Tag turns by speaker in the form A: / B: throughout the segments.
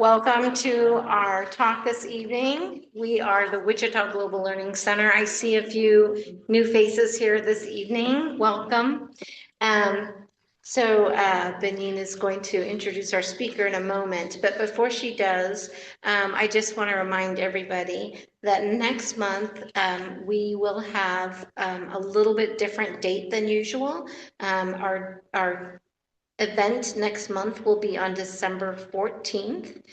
A: Welcome to our talk this evening. We are the Wichita Global Learning Center. I see a few new faces here this evening. Welcome. Benin is going to introduce our speaker in a moment, but before she does, I just want to remind everybody that next month we will have a little bit different date than usual. Our event next month will be on December 14th,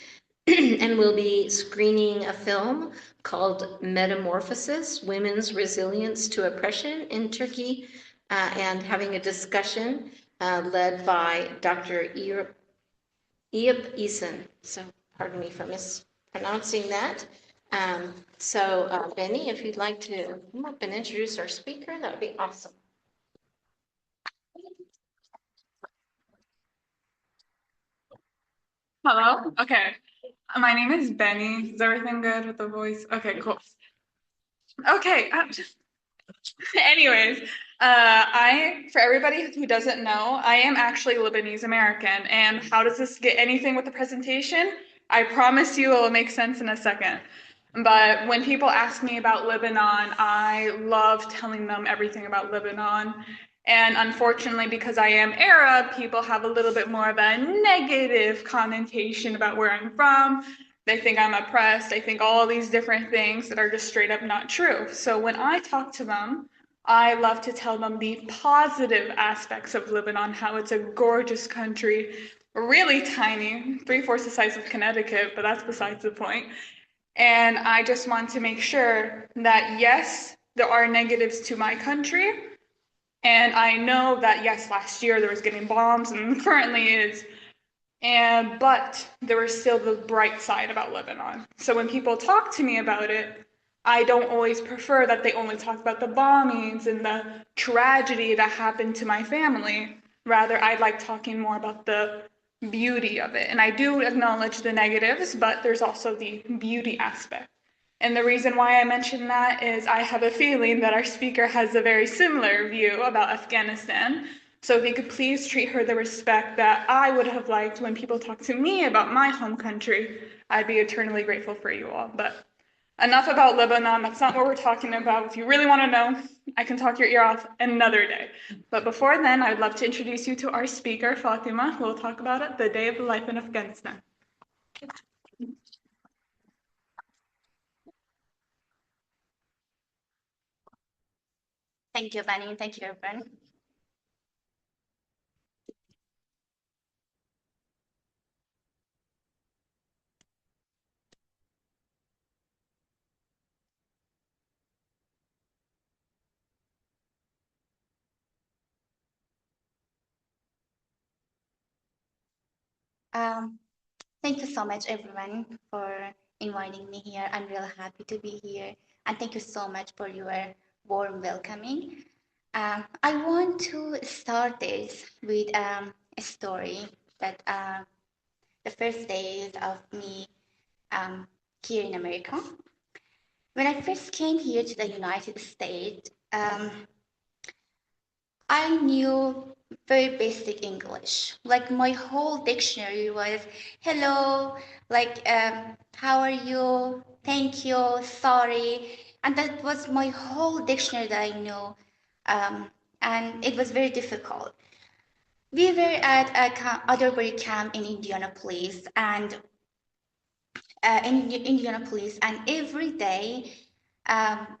A: and we'll be screening a film called Metamorphosis, Women's Resilience to Oppression in Turkey, and having a discussion led by Dr. Eyüp Eason. So pardon me for mispronouncing that. Benny, if you'd like to come up and introduce our speaker, that would be awesome.
B: Hello? Okay. My name is Benny. Is everything good with the voice? Okay, cool. Okay. Anyways, for everybody who doesn't know, I am actually Lebanese American. And how does this get anything with the presentation? I promise you it will make sense in a second. But when people ask me about Lebanon, I love telling them everything about Lebanon. And unfortunately, because I am Arab, people have a little bit more of a negative connotation about where I'm from. They think I'm oppressed. They think all these different things that are just straight up not true. So when I talk to them, I love to tell them the positive aspects of Lebanon, how it's a gorgeous country, really tiny, 3/4 the size of Connecticut, but that's besides the point. And I just want to make sure that, yes, there are negatives to my country. And I know that, yes, last year there was getting bombs and currently is. But there was still the bright side about Lebanon. So when people talk to me about it, I don't always prefer that they only talk about the bombings and the tragedy that happened to my family. Rather, I like talking more about the beauty of it. And I do acknowledge the negatives, but there's also the beauty aspect. And the reason why I mention that is I have a feeling that our speaker has a very similar view about Afghanistan. So if you could please treat her the respect that I would have liked when people talk to me about my home country, I'd be eternally grateful for you all. But enough about Lebanon. That's not what we're talking about. If you really want to know, I can talk your ear off another day. But before then, I'd love to introduce you to our speaker, Fatima, who will talk about it, the day of life in Afghanistan.
C: Thank you, Benny. Thank you, everyone. Um, Thank you so much, everyone, for inviting me here. I'm real happy to be here. And thank you so much for your warm welcoming. I want to start this with a story that the first days of me here in America. When I first came here to the United States, I knew very basic English. Like my whole dictionary was hello, like how are you, thank you, sorry, and that was my whole dictionary that I knew, and it was very difficult. We were at a Otterbury camp in Indianapolis, and every day. Um,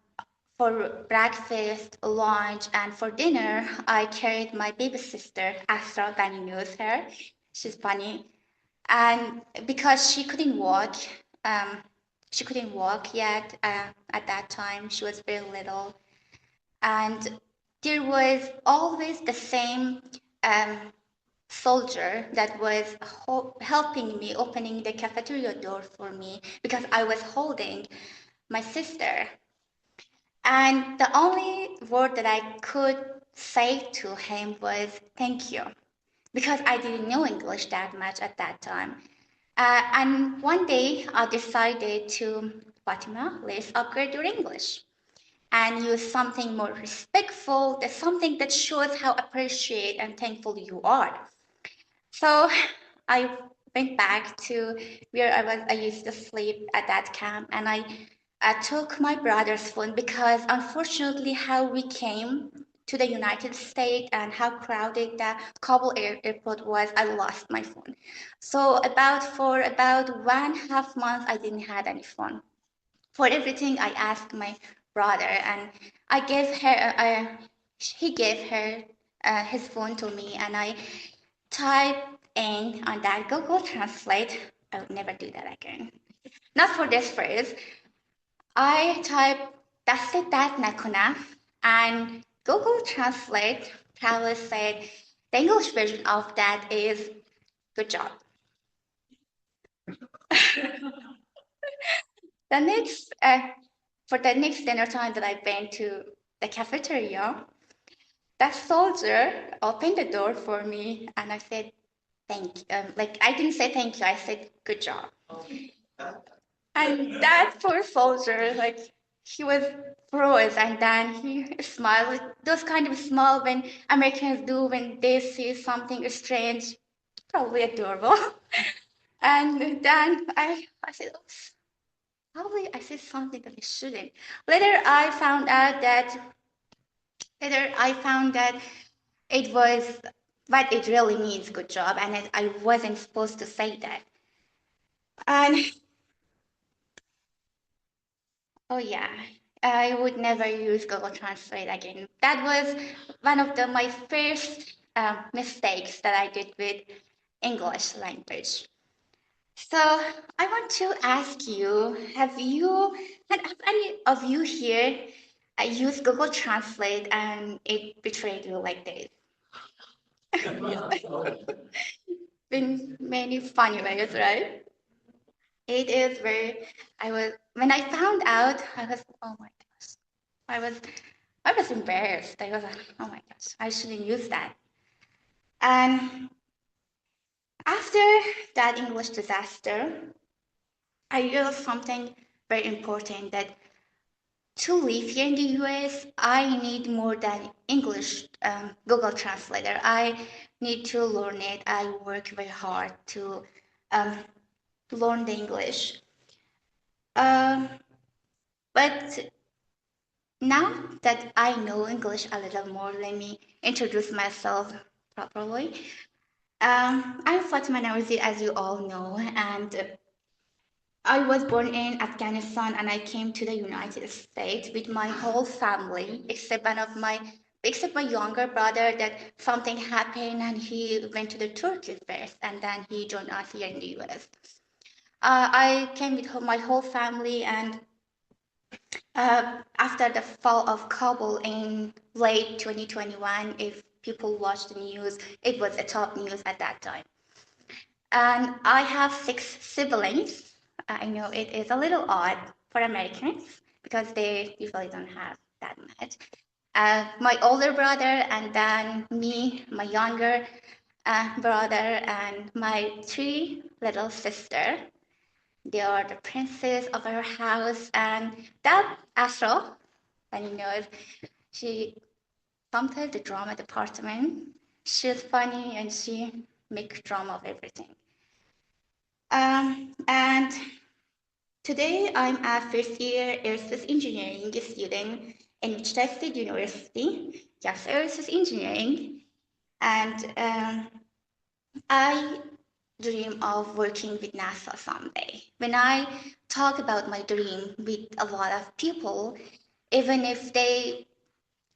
C: for breakfast, lunch, and for dinner, I carried my baby sister, Astra, Danny knows her. She's funny. And because she couldn't walk yet at that time. She was very little. And there was always the same um, soldier that was helping me, opening the cafeteria door for me because I was holding my sister. And the only word that I could say to him was thank you, because I didn't know English that much at that time. And one day I decided to, Fatima, let's upgrade your English and use something more respectful, something that shows how appreciative and thankful you are. So I went back to where I used to sleep at that camp, and I took my brother's phone because unfortunately how we came to the United States and how crowded the Kabul airport was, I lost my phone. So for about 1.5 months, I didn't have any phone. For everything, I asked my brother, and I gave her, he gave her his phone to me, and I typed in on that Google Translate. I would never do that again. Not for this phrase. I typed دست درد نکنه, and Google Translate probably said the English version of that is good job. The next, for the next dinner time that I went to the cafeteria, that soldier opened the door for me, and I said, thank you. Like, I didn't say thank you, I said, good job. And that poor soldier, like, he was froze, and then he smiled. Those kind of smile when Americans do when they see something strange, probably adorable. And then I said, oops, probably I said something that I shouldn't. Later I found that it was what it really means, good job, and I wasn't supposed to say that. And oh yeah, I would never use Google Translate again. That was one of my first mistakes that I did with English language. So I want to ask you, have any of you here used Google Translate and it betrayed you like this? In many funny ways, right? It is very, when I found out, I was, oh my gosh. I was embarrassed. I was like, oh my gosh, I shouldn't use that. And after that English disaster, I realized something very important, that to live here in the US, I need more than English Google Translator. I need to learn it. I work very hard to learn the English. But now that I know English a little more, let me introduce myself properly. I'm Fatima Nawazi, as you all know, and I was born in Afghanistan, and I came to the United States with my whole family, except my younger brother, that something happened and he went to the Turkey first, and then he joined us here in the US. I came with my whole family, and after the fall of Kabul in late 2021, if people watch the news, it was a top news at that time. And I have 6 siblings. I know it is a little odd for Americans because they usually don't have that much. My older brother, and then me, my younger brother, and my 3 little sisters. They are the princess of our house, and that Astro, and you know, she sometimes the drama department. She's funny and she makes drama of everything. And today I'm a first year aerospace engineering student in Wichita State University. Yes, aerospace engineering, and I dream of working with NASA someday. When I talk about my dream with a lot of people, even if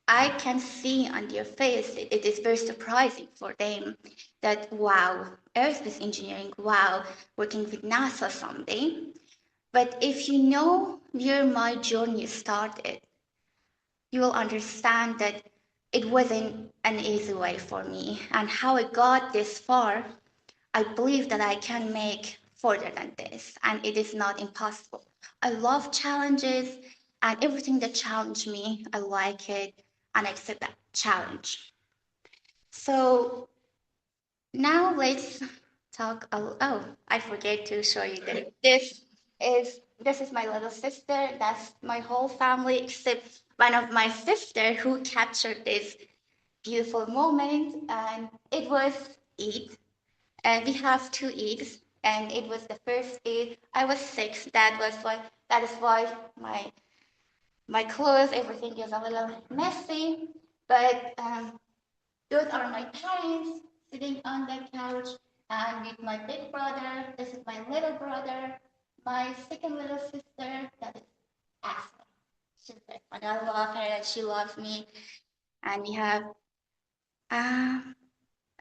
C: I can see on their face, it is very surprising for them that, wow, aerospace engineering, wow, working with NASA someday. But if you know where my journey started, you will understand that it wasn't an easy way for me, and how I got this far. I believe that I can make further than this, and it is not impossible. I love challenges, and everything that challenged me, I like it, and I accept that challenge. So now let's talk. Oh, I forget to show you that this is my little sister. That's my whole family, except one of my sister who captured this beautiful moment, and it was Eid. We have 2 Eids and it was the first Eid. I was 6. That is why my clothes, everything is a little messy. But those are my parents sitting on the couch, and with my big brother. This is my little brother, my second little sister. That is Ashley. She's very fun. I love her, and she loves me. And we have uh,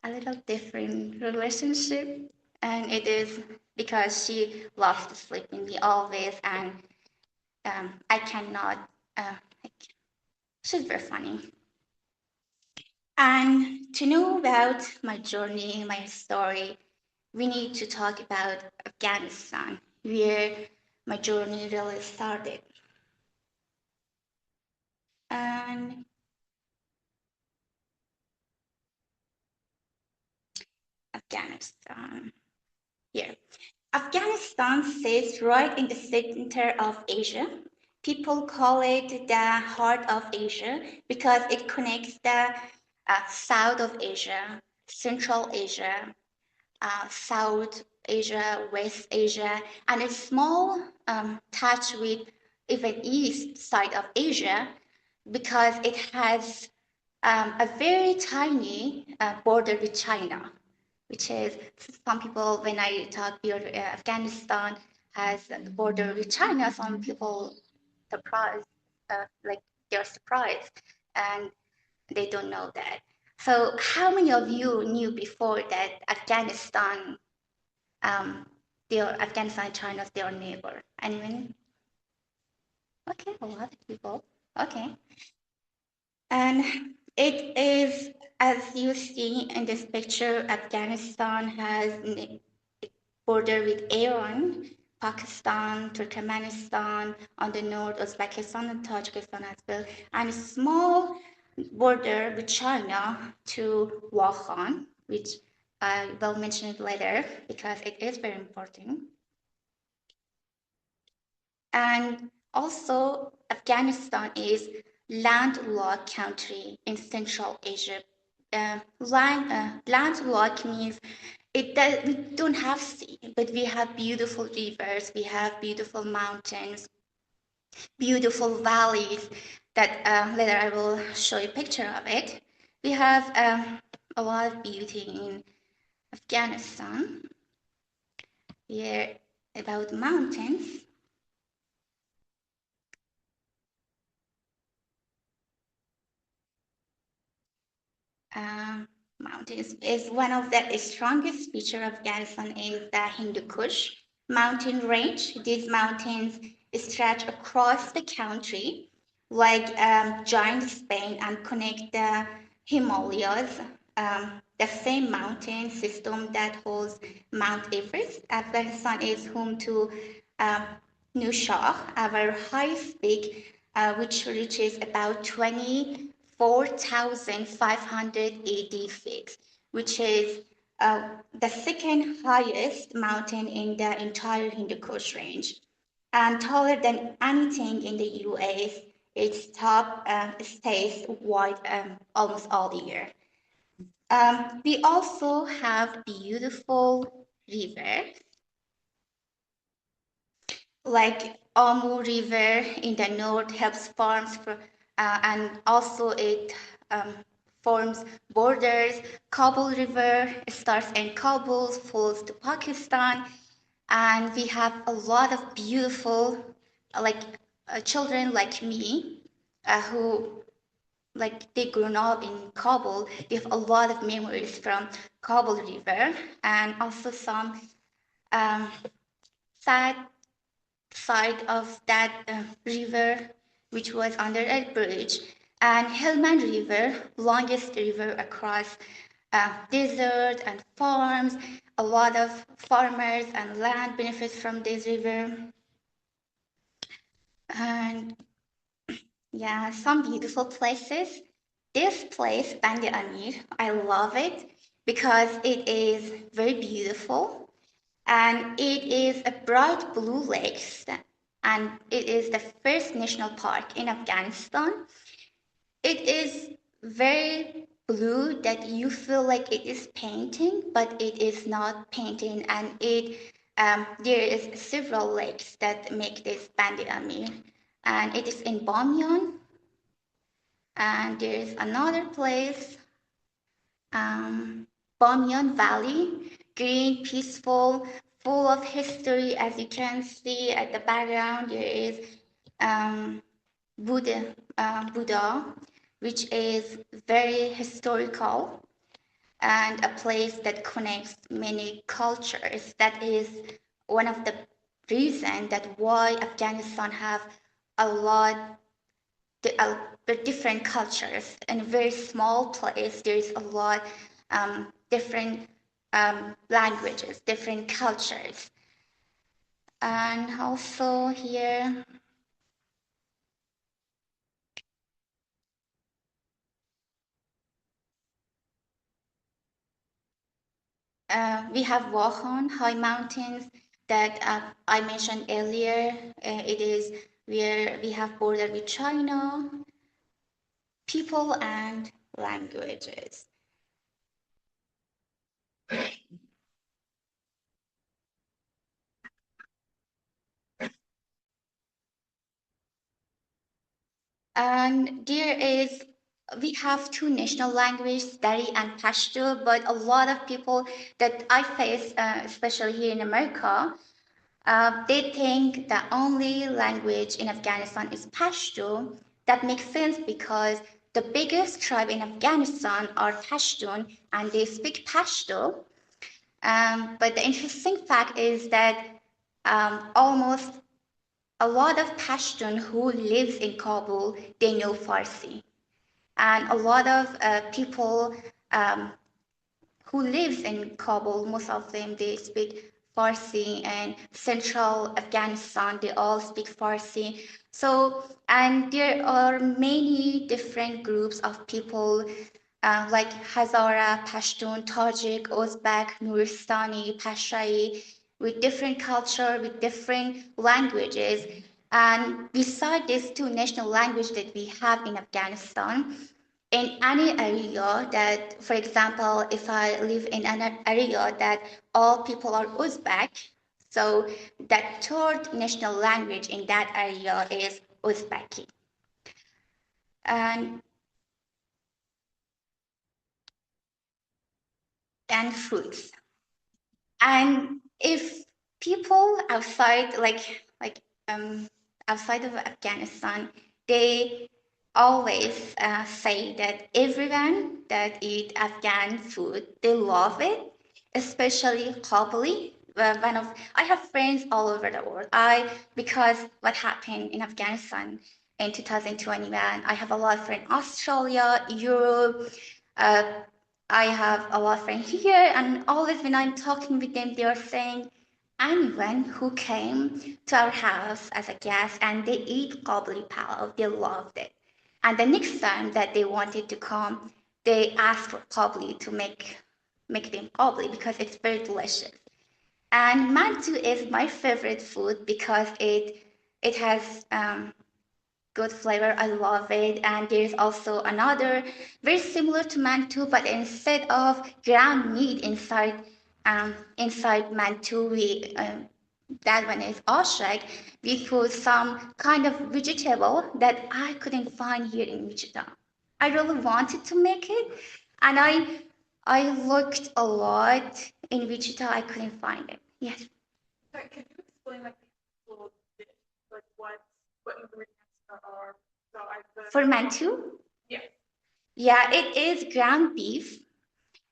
C: a little different relationship, and it is because she loves to sleep with me always, and I cannot. Like, she's very funny. And to know about my journey, my story, we need to talk about Afghanistan, where my journey really started. And Afghanistan, here. Afghanistan sits right in the center of Asia. People call it the heart of Asia because it connects the South of Asia, Central Asia, South Asia, West Asia, and a small touch with even East side of Asia because it has a very tiny border with China, which is some people, when I talk about Afghanistan has a border with China, some people surprised, like they're surprised, and they don't know that. So, how many of you knew before that um, Afghanistan and China is their neighbor? Anyone? Okay, a lot of people. Okay. And it is, as you see in this picture, Afghanistan has a border with Iran, Pakistan, Turkmenistan, on the north, Uzbekistan and Tajikistan as well, and a small border with China to Wakhan, which I will mention it later because it is very important. And also, Afghanistan is landlocked country in Central Asia. Landlocked means we don't have sea, but we have beautiful rivers, we have beautiful mountains, beautiful valleys that later I will show you a picture of it. We have a lot of beauty in Afghanistan. Here about mountains. Mountains is one of the strongest feature of Afghanistan is the Hindu Kush mountain range. These mountains stretch across the country like giant Spain and connect the Himalayas, the same mountain system that holds Mount Everest. Afghanistan is home to um, Nushah, our highest peak, which reaches about 24,580 feet, which is the second highest mountain in the entire Hindu Kush range, and taller than anything in the US. Its top stays white almost all the year. We also have beautiful rivers like Amu River in the north helps farms and also it forms borders. Kabul River starts in Kabul, flows to Pakistan, and we have a lot of beautiful, like children like me, who like they grew up in Kabul. They have a lot of memories from Kabul River, and also some um, sad side of that river, which was under a bridge, and Helmand River, longest river across desert and farms. A lot of farmers and land benefits from this river. And yeah, some beautiful places. This place, Bandi Amir, I love it because it is very beautiful and it is a bright blue lake, and it is the first national park in Afghanistan. It is very blue that you feel like it is painting, but it is not painting, and there is several lakes that make this Bandi Amir, and it is in Bamyan, and there is another place, Bamyan Valley, green, peaceful, full of history. As you can see at the background, there is um, Buddha, which is very historical and a place that connects many cultures. That is one of the reasons that why Afghanistan have a lot of different cultures. In a very small place, there is a lot different languages, different cultures, and also here. We have Wahan, high mountains that I mentioned earlier. It is where we have border with China, people and languages. And we have two national languages, Dari and Pashto, but a lot of people that I face, especially here in America, they think the only language in Afghanistan is Pashto. That makes sense because the biggest tribe in Afghanistan are Pashtun and they speak Pashto. But the interesting fact is that almost a lot of Pashtun who lives in Kabul, they know Farsi. And a lot of people um, who lives in Kabul, most of them, they speak Farsi, and central Afghanistan, they all speak Farsi. So, and there are many different groups of people like Hazara, Pashtun, Tajik, Uzbek, Nuristani, Pashai, with different culture, with different languages. And beside these two national languages that we have in Afghanistan, in any area that, for example, if I live in an area that all people are Uzbek, so that third national language in that area is Uzbeki. And fruits. And if people outside, outside of Afghanistan, they always say that everyone that eat Afghan food, they love it, especially Kabuli. I have friends all over the world. Because what happened in Afghanistan in 2021, I have a lot of friends in Australia, Europe. Uh, I have a lot of friends here, and always when I'm talking with them, they are saying, anyone who came to our house as a guest and they eat Kabuli palav, they loved it. And the next time that they wanted to come, they asked for Kabuli to make them Kabuli because it's very delicious. And mantu is my favorite food because it has good flavor. I love it. And there's also another very similar to mantu, but instead of ground meat inside mantu, we that one is oshak. We put some kind of vegetable that I couldn't find here in Wichita. I really wanted to make it, and I looked a lot in Wichita. I couldn't find it. Yes.
B: Sorry, can you explain like the little dish, like what ingredients there are? So
C: For mantu?
B: Yeah.
C: Yeah, it is ground beef.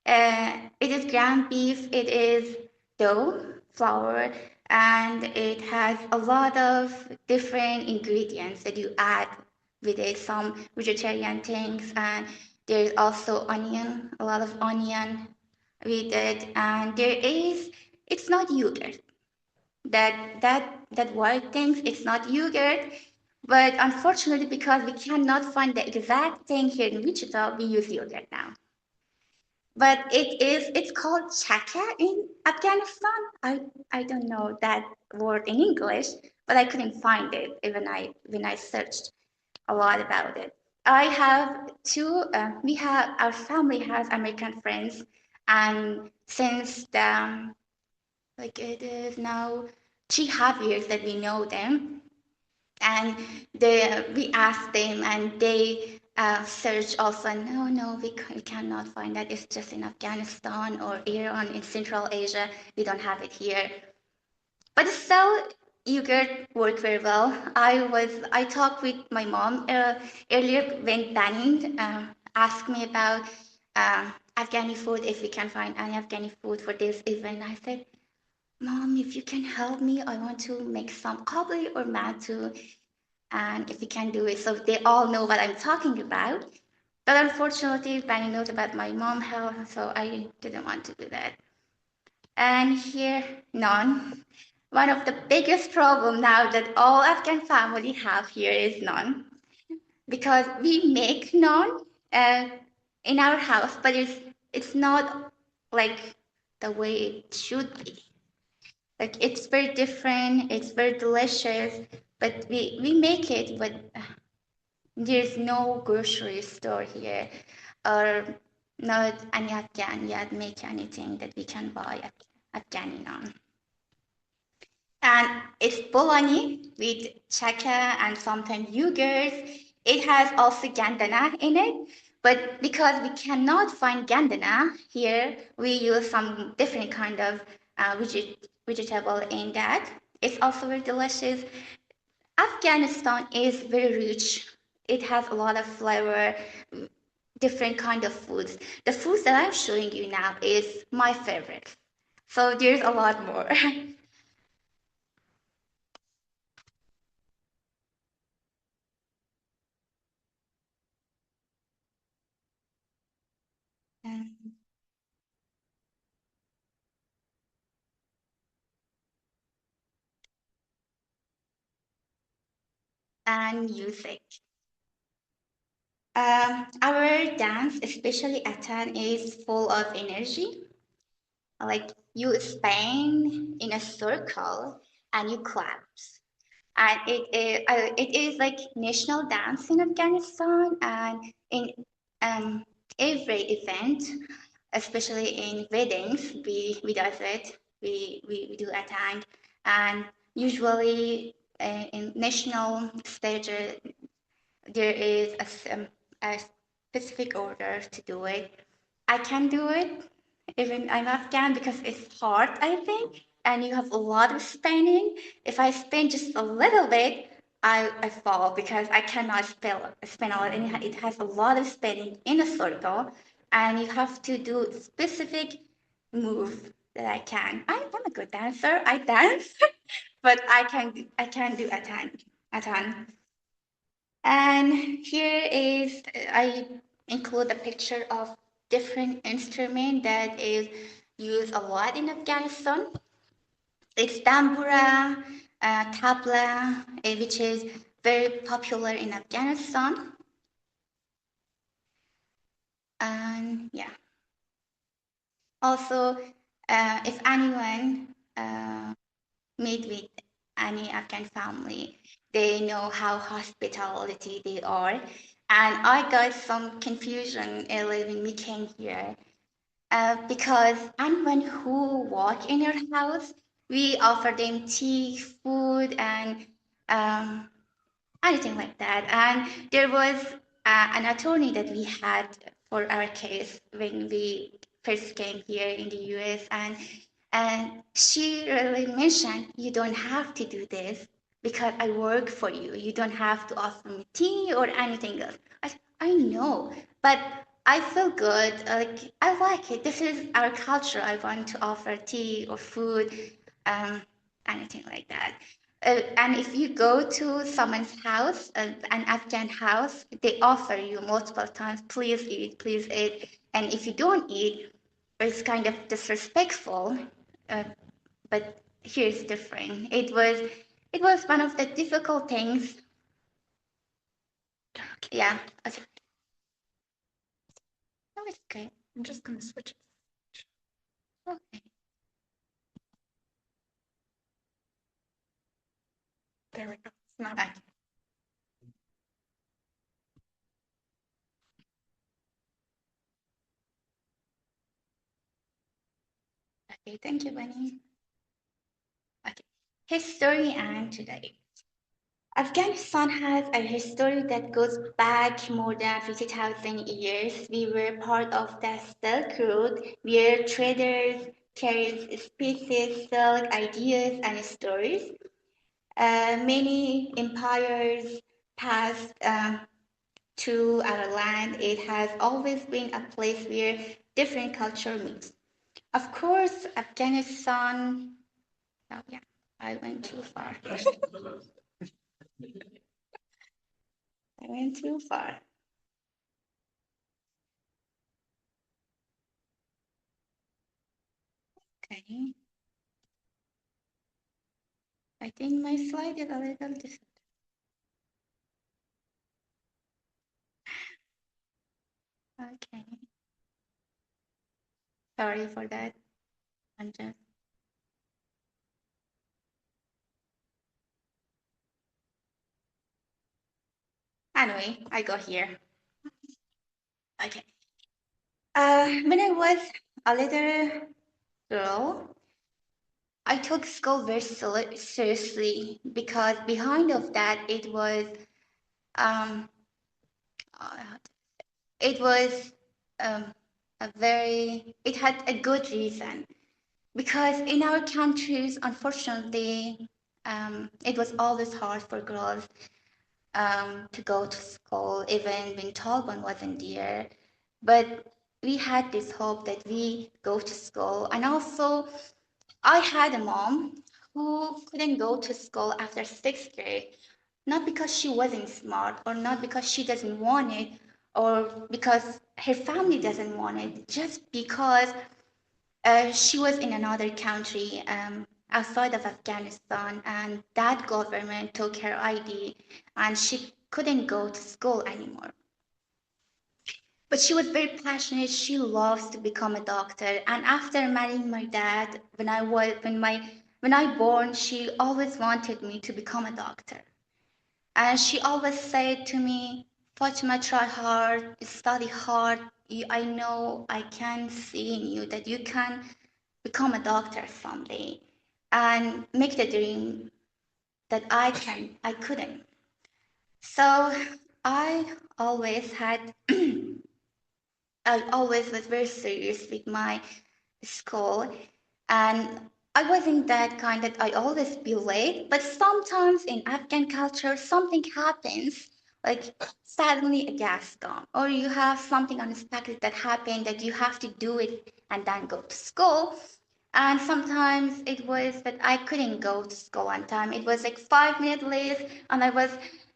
C: It is ground beef, it is dough, flour, and it has a lot of different ingredients that you add with it, some vegetarian things, and there's also onion, a lot of onion with it, and it's not yogurt. That white things, it's not yogurt, but unfortunately, because we cannot find the exact thing here in Wichita, we use yogurt now. But it's called chaka in Afghanistan. I don't know that word in English, but I couldn't find it even when I searched a lot about it. I have two, our family has American friends, and since like it is now 3.5 years that we know them, and we asked them, and they search often. No, no, we cannot find that. It's just in Afghanistan or Iran in Central Asia. We don't have it here. But still, yogurt work very well. I talked with my mom earlier when Banning asked me about Afghani food, if we can find any Afghani food for this event. I said, Mom, if you can help me, I want to make some kabli or matu, and if you can do it, so they all know what I'm talking about. But unfortunately, Banning knows about my mom health, so I didn't want to do that. And here, none. One of the biggest problem now that all Afghan family have here is naan, because we make naan uh, in our house, but it's not like the way it should be. Like it's very different, it's very delicious, but we make it, but there's no grocery store here, or not any Afghan yet make anything that we can buy Afghani naan. And it's bologna with chaka and sometimes yogurt. It has also gandana in it, but because we cannot find gandana here, we use some different kind of vegetable in that. It's also very delicious. Afghanistan is very rich. It has a lot of flavor, different kind of foods. The foods that I'm showing you now is my favorite. So there's a lot more. And music. Our dance, especially Atan, is full of energy. Like you spin in a circle and you clap. And it is like national dance in Afghanistan, and in um, every event, especially in weddings, we does it. We do Atan, and usually in national stage there is a specific order to do it. I can do it, even I'm Afghan, because it's hard, I think, and you have a lot of spinning. If I spin just a little bit, I fall because I cannot spin a lot, and it has a lot of spinning in a circle, and you have to do specific move that I can. I'm a good dancer. I dance, but I can do a ton. And here is, I include a picture of different instrument that is used a lot in Afghanistan. It's tambura, tabla, which is very popular in Afghanistan. And yeah, also, if anyone meet with any Afghan family, they know how hospitality they are. And I got some confusion early when we came here, because anyone who walk in your house, we offer them tea, food, and um, anything like that. And there was an attorney that we had for our case when we first came here in the US, and she really mentioned, you don't have to do this because I work for you. You don't have to offer me tea or anything else. I know, but I feel good. Like I like it. This is our culture. I want to offer tea or food, um, anything like that. And if you go to someone's house, an Afghan house, they offer you multiple times, please eat, please eat. And if you don't eat, it's kind of disrespectful. Uh, but here's different. It was one of the difficult things. Yeah. Okay. No, it's okay.
B: I'm just gonna switch.
C: Okay.
B: There we go. It's not
C: Okay. Okay, thank you, Bunny. Okay. History and today. Afghanistan has a history that goes back more than 50,000 years. We were part of the Silk Road, where traders carried species, silk, ideas, and stories. Many empires passed to our land. It has always been a place where different culture meets. Of course, Afghanistan. Oh, yeah, I went too far. I went too far. Okay. I think my slide is a little different. Okay. Sorry for that. I'm just. Anyway, I got here. Okay. When I was a little girl, I took school very seriously because behind of that um, uh, it was it had a good reason because in our countries, unfortunately, it was always hard for girls to go to school, even when Taliban wasn't there. But we had this hope that we go to school. And also, I had a mom who couldn't go to school after sixth grade, not because she wasn't smart or not because she doesn't want it or because her family doesn't want it, just because she was in another country outside of Afghanistan, and that government took her ID, and she couldn't go to school anymore. But she was very passionate. She loves to become a doctor. And after marrying my dad, when I born, she always wanted me to become a doctor. And she always said to me, Fatima, try hard, study hard. I know I can see in you that you can become a doctor someday and make the dream that I couldn't. So I always had, I always was very serious with my school, and I wasn't that kind that I always be late, but sometimes in Afghan culture, something happens, like suddenly a gas storm, or you have something unexpected that happened that you have to do it and then go to school. And sometimes it was that I couldn't go to school on time. It was like 5 minutes late, and I was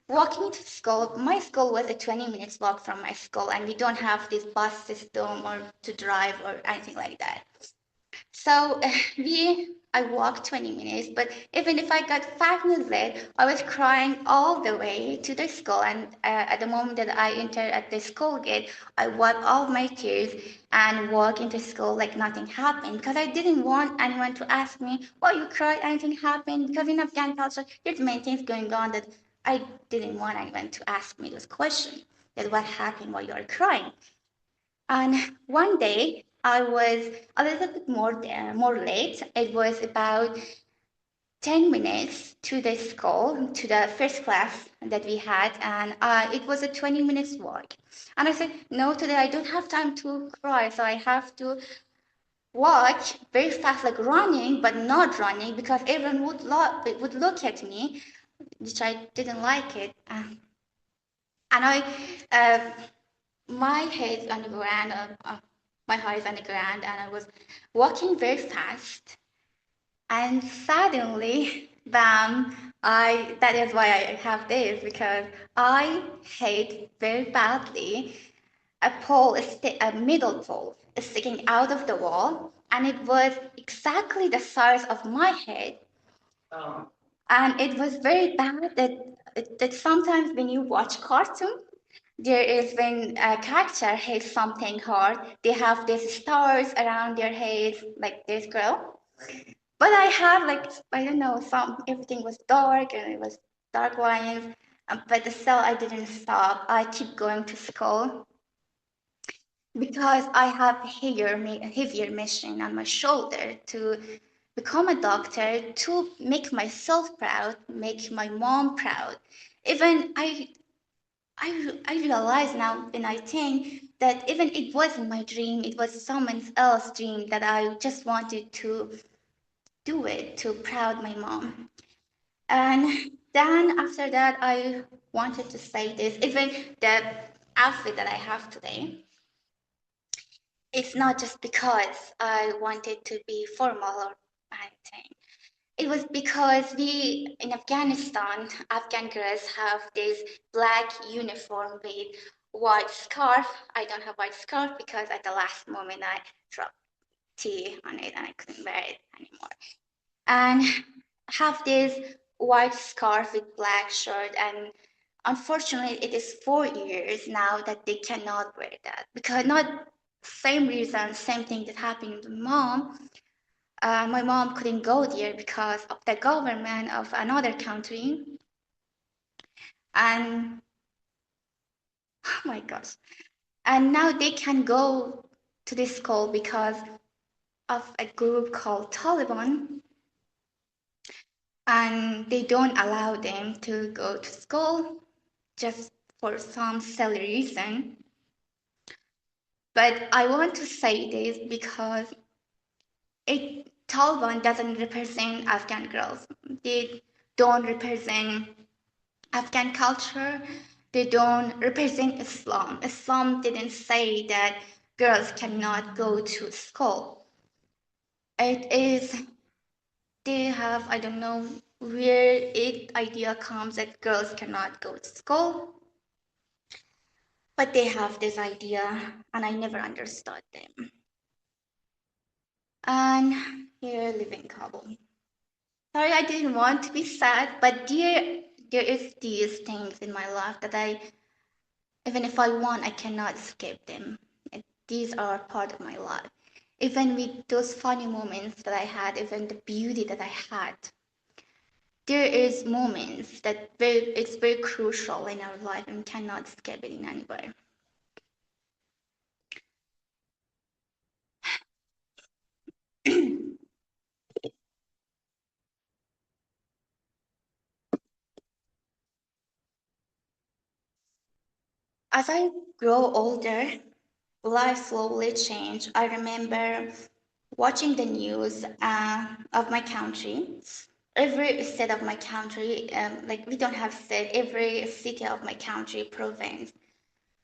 C: walking to school. My school was a 20 minutes walk from my school, and we don't have this bus system or to drive or anything like that. So I walked 20 minutes, but even if I got 5 minutes late, I was crying all the way to the school. And at the moment that I entered at the school gate, I wiped all my tears and walked into school like nothing happened because I didn't want anyone to ask me, why you cried, anything happened? Because in Afghan culture, there's many things going on that I didn't want anyone to ask me this question, that what happened while you are crying. And one day I was a little bit more late. It was about 10 minutes to the school, to the first class that we had, and it was a 20 minutes walk. And I said, no, today I don't have time to cry, so I have to walk very fast, like running, but not running because everyone would look at me, which I didn't like it. And uh, my head on the ground, my heart is on the ground, and I was walking very fast. And suddenly, bam! That is why I have this because I hate very badly a middle pole sticking out of the wall, and it was exactly the size of my head. And it was very bad that sometimes when you watch cartoon, there is when a character hits something hard, they have these stars around their heads, like this girl. But I had like, I don't know, everything was dark and it was dark lines. But still, I didn't stop. I keep going to school. because I have a heavier mission on my shoulder to become a doctor, to make myself proud, make my mom proud. Even I realize now when I think that even it wasn't my dream, it was someone else's dream that I just wanted to do it to proud my mom. And then after that, I wanted to say this, even the outfit that I have today, it's not just because I wanted to be formal or anything. It was because we in Afghanistan, Afghan girls have this black uniform with white scarf. I don't have white scarf because at the last moment I dropped tea on it and I couldn't wear it anymore. And have this white scarf with black shirt, and unfortunately it is 4 years now that they cannot wear that because not same reason, same thing that happened to mom. My mom couldn't go there because of the government of another country. And oh my gosh. And now they can go to this school because of a group called Taliban. And they don't allow them to go to school just for some silly reason. But I want to say this because Taliban doesn't represent Afghan girls. They don't represent Afghan culture. They don't represent Islam. Islam didn't say that girls cannot go to school. It is, they have, I don't know where it idea comes that girls cannot go to school, but they have this idea and I never understood them. And here I live in Kabul. Sorry, I didn't want to be sad, but there is these things in my life that even if I want, I cannot escape them. These are part of my life. Even with those funny moments that I had, even the beauty that I had, there is moments that it's very crucial in our life and cannot escape it in any way. As I grow older, life slowly changed. I remember watching the news of my country. Every state of my country, like we don't have state, every city of my country, province,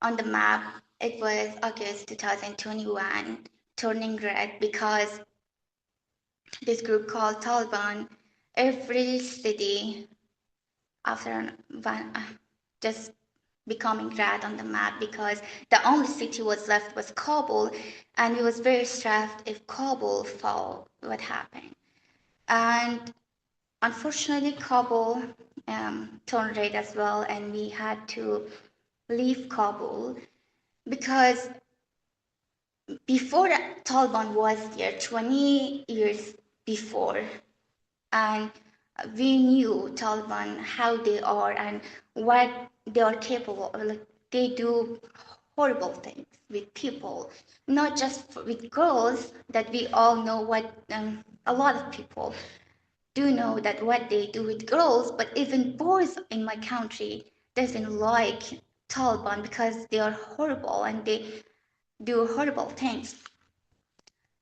C: on the map, it was August 2021 turning red because this group called Taliban, every city after just becoming red on the map because the only city was left was Kabul, and we was very stressed if Kabul fall, what happened. And unfortunately, Kabul turned red as well, and we had to leave Kabul because before Taliban was there, 20 years before, and we knew Taliban, how they are and what they are capable of. Like, they do horrible things with people, not just with girls, that we all know what a lot of people do know that what they do with girls, but even boys in my country doesn't like Taliban because they are horrible and they do horrible things.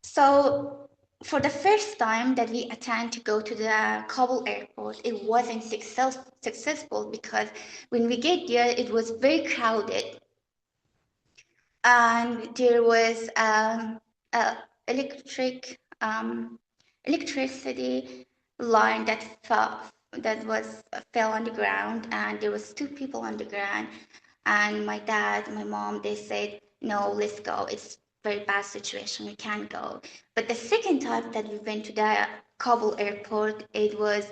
C: So for the first time that we attempted to go to the Kabul airport, it wasn't successful because when we get there, it was very crowded, and there was a electric electricity line that was fell on the ground, and there was two people on the ground, and my dad, my mom, they said, no, let's go, it's very bad situation, we can't go. But the second time that we went to the Kabul airport, it was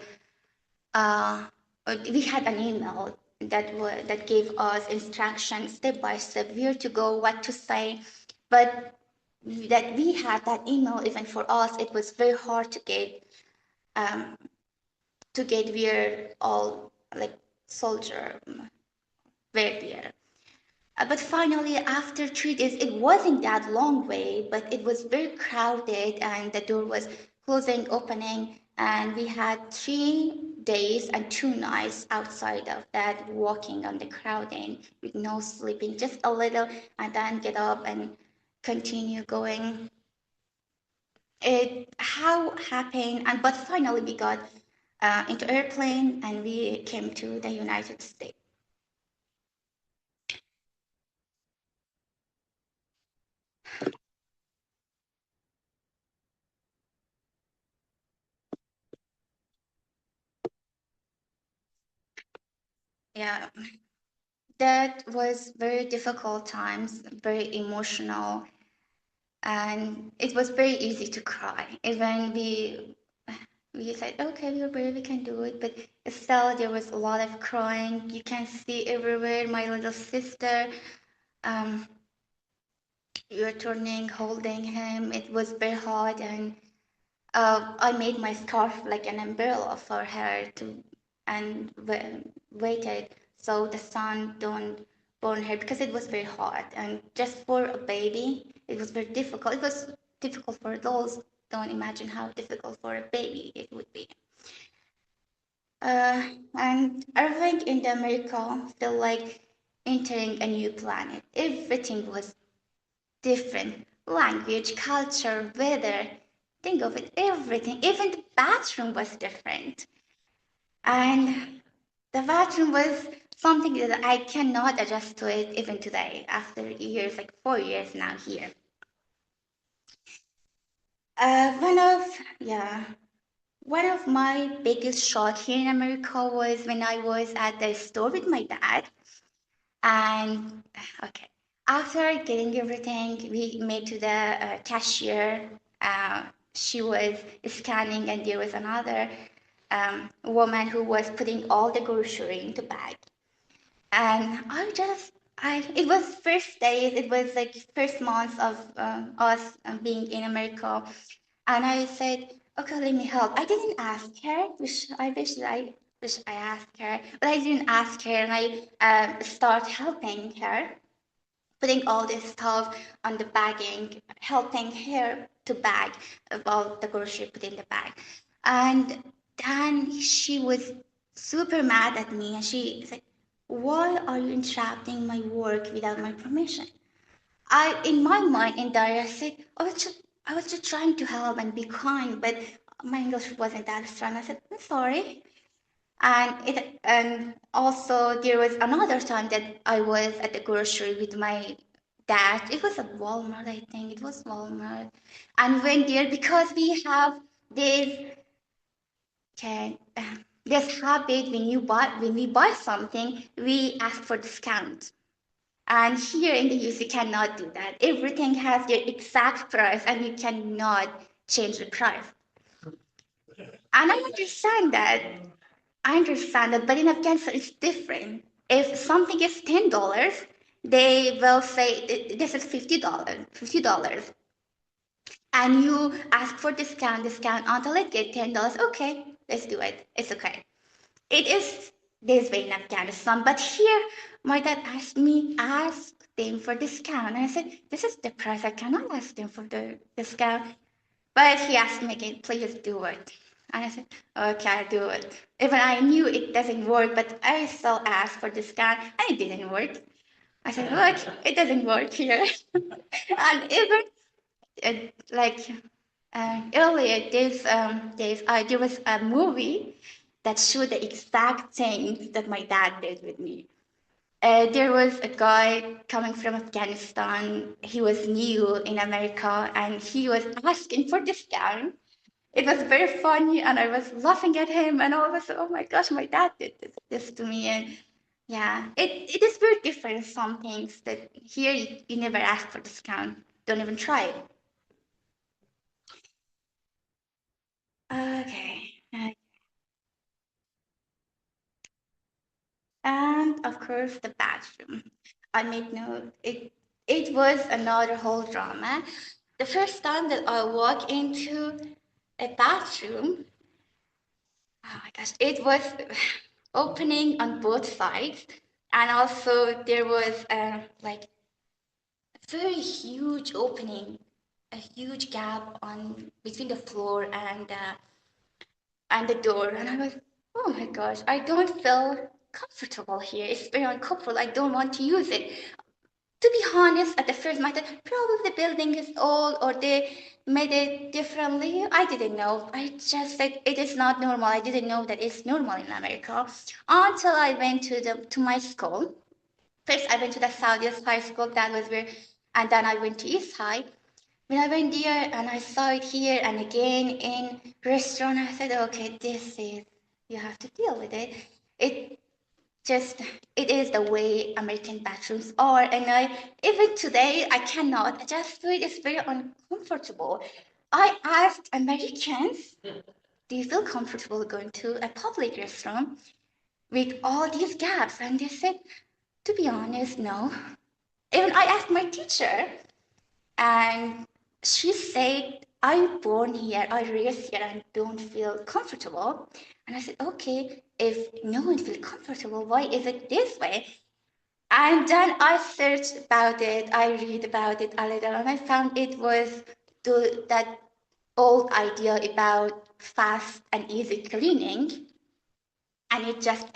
C: we had an email that gave us instructions step by step where to go, what to say, but that we had that email, even for us it was very hard um, to get where all like soldier were there. But finally, after 3 days, it wasn't that long way, but it was very crowded and the door was closing, opening. And we had 3 days and 2 nights outside of that, walking on the crowding with no sleeping, just a little, and then get up and continue going. It how happened, and but finally we got into airplane and we came to the United States. Yeah, that was very difficult times, very emotional, and it was very easy to cry. Even we said, okay, we're brave, we can do it, but still there was a lot of crying. You can see everywhere. My little sister, um, you're turning, holding him. It was very hard, and I made my scarf like an umbrella for her to, and waited so the sun don't burn her because it was very hot and just for a baby it was very difficult. It was difficult for adults. Don't imagine how difficult for a baby it would be. And everything in the America felt like entering a new planet. Everything was different. Language, culture, weather. Think of it, everything. Even the bathroom was different. And the bathroom was something that I cannot adjust to it even today, after years, like 4 years now here. One of, yeah, one of my biggest shock here in America was when I was at the store with my dad. And okay, after getting everything, we made to the cashier. She was scanning, and there was another woman who was putting all the grocery into bag. And it was first days. It was like first months of us being in America, and I said, "Okay, let me help." I didn't ask her. Wish I asked her, but I didn't ask her, and I start helping her, putting all this stuff on the bagging, helping her to bag about the grocery put in the bag. And then she was super mad at me and she said, why are you interrupting my work without my permission? In my mind, in there, I said, I was just trying to help and be kind, but my English wasn't that strong. I said, I'm sorry. And also there was another time that I was at the grocery with my dad. It was at Walmart, I think. It was Walmart. And went there because we have this okay, this habit when we buy something, we ask for discount. And here in the US, you cannot do that. Everything has their exact price, and you cannot change the price. And I understand that. But in Afghanistan, it's different. If something is $10, they will say this is $50, and you ask for discount until it gets $10. Okay, let's do it. It's okay. It is this way in Afghanistan, but here my dad ask them for discount, and I said, this is the price. I cannot ask them for the discount. But he asked me again, please do it. And I said, okay, I'll do it. Even I knew it doesn't work, but I still asked for discount and it didn't work. I said, look, it doesn't work here. And even like earlier there was a movie that showed the exact thing that my dad did with me. There was a guy coming from Afghanistan. He was new in America and he was asking for discount. It was very funny and I was laughing at him and all of a sudden, oh my gosh, my dad did this to me. And yeah, it is very different. Some things that here you never ask for discount. Don't even try it. Okay. And of course, the bathroom. I made note. It was another whole drama. The first time that I walked into a bathroom, oh my gosh, it was opening on both sides, And also there was like a very huge opening, a huge gap on between the floor and the door. And I was, oh my gosh, I don't feel comfortable here. It's very uncomfortable. I don't want to use it. To be honest, at the first, I thought probably the building is old or they made it differently. I didn't know. I just said it is not normal. I didn't know that it's normal in America until I went to my school. First, I went to the Southeast High School. That was where, and then I went to East High. When I went there and I saw it here and again in restaurant, I said, okay, this is, you have to deal with it. It just, it is the way American bathrooms are. And even today, I cannot, I just feel it's very uncomfortable. I asked Americans, do you feel comfortable going to a public restroom with all these gaps? And they said, to be honest, no. Even I asked my teacher, and she said, I born here, I raised here, and don't feel comfortable. And I said, okay, if no one feels comfortable, why is it this way? And then I searched about it, I read about it a little, and I found it was that old idea about fast and easy cleaning. And it just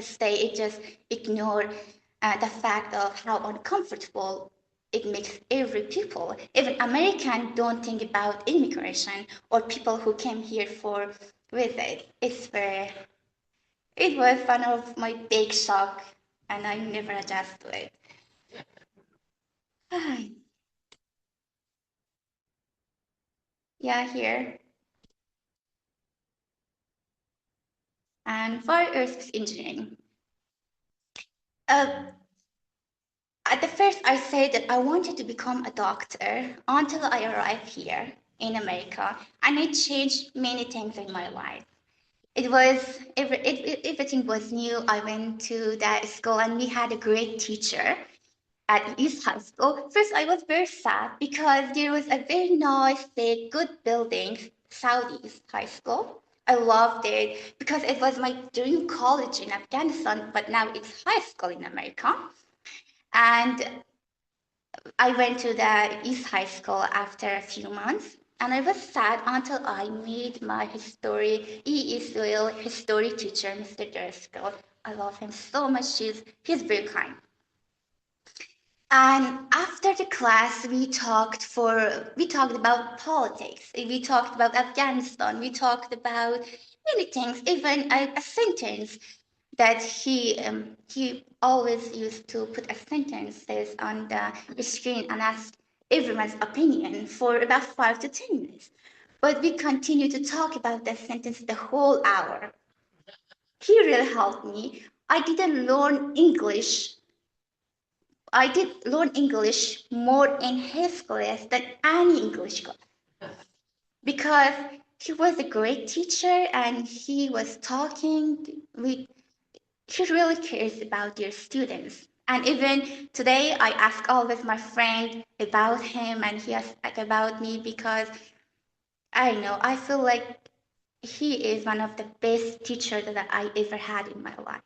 C: ignore the fact of how uncomfortable it makes every people. Even American don't think about immigration or people who came here for visit. It was one of my big shock, and I never adjust to it. Yeah, here. And for aerospace engineering. Uh, At the first, I said that I wanted to become a doctor until I arrived here in America, and it changed many things in my life. Everything was new. I went to that school, and we had a great teacher at East High School. First, I was very sad because there was a very nice, big, good building, Southeast High School. I loved it because it was my dream college in Afghanistan, but now it's high school in America. And I went to the East High School after a few months, and I was sad until I met my history teacher, Mr. Driscoll. I love him so much. He's very kind. And after the class, we talked about politics. We talked about Afghanistan. We talked about many things, even a sentence that he always used to put a sentences on the screen and ask everyone's opinion for about 5 to 10 minutes. But we continued to talk about that sentence the whole hour. He really helped me. I did learn English more in his class than any English class because he was a great teacher and he was talking with he really cares about your students. And even today, I ask always my friend about him and he asks about me because I know, I feel like he is one of the best teachers that I ever had in my life.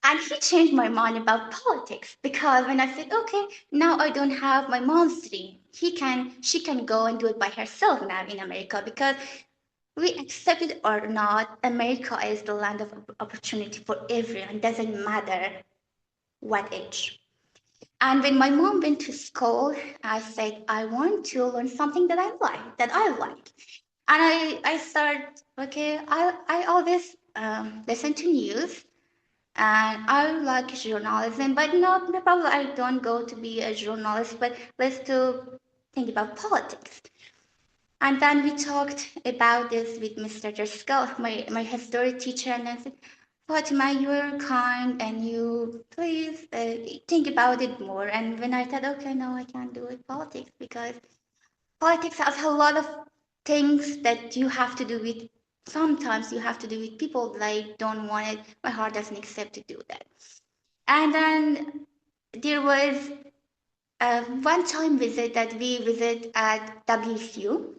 C: And he changed my mind about politics because when I said, okay, now I don't have my mom's dream, she can go and do it by herself now in America because we accept it or not, America is the land of opportunity for everyone, doesn't matter what age. And when my mom went to school, I said, I want to learn something that I like. And I started, okay, I always listen to news and I like journalism, but not probably I don't go to be a journalist, but let's to think about politics. And then we talked about this with Mr. Driscoll, my history teacher, and I said, Fatima, you're kind and you please think about it more. And when I said, okay, no, I can't do it politics because politics has a lot of things that you have to do with, sometimes you have to do with people that I don't want it. My heart doesn't accept to do that. And then there was a one-time visit that we visit at WCU.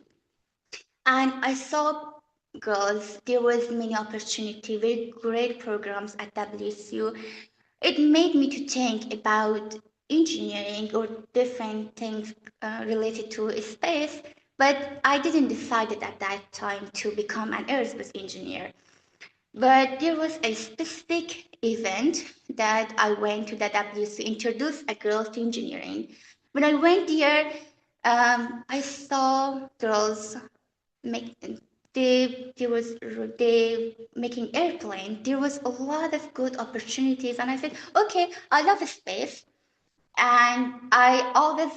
C: And I saw girls, there was many opportunity, very great programs at WSU. it made me to think about engineering or different things related to space, but I didn't decide at that time to become an aerospace engineer. But there was a specific event that I went to that WC to introduce a girl to engineering. When I went there, I saw girls make they making airplane. There was a lot of good opportunities, and I said, okay, I love space. And I always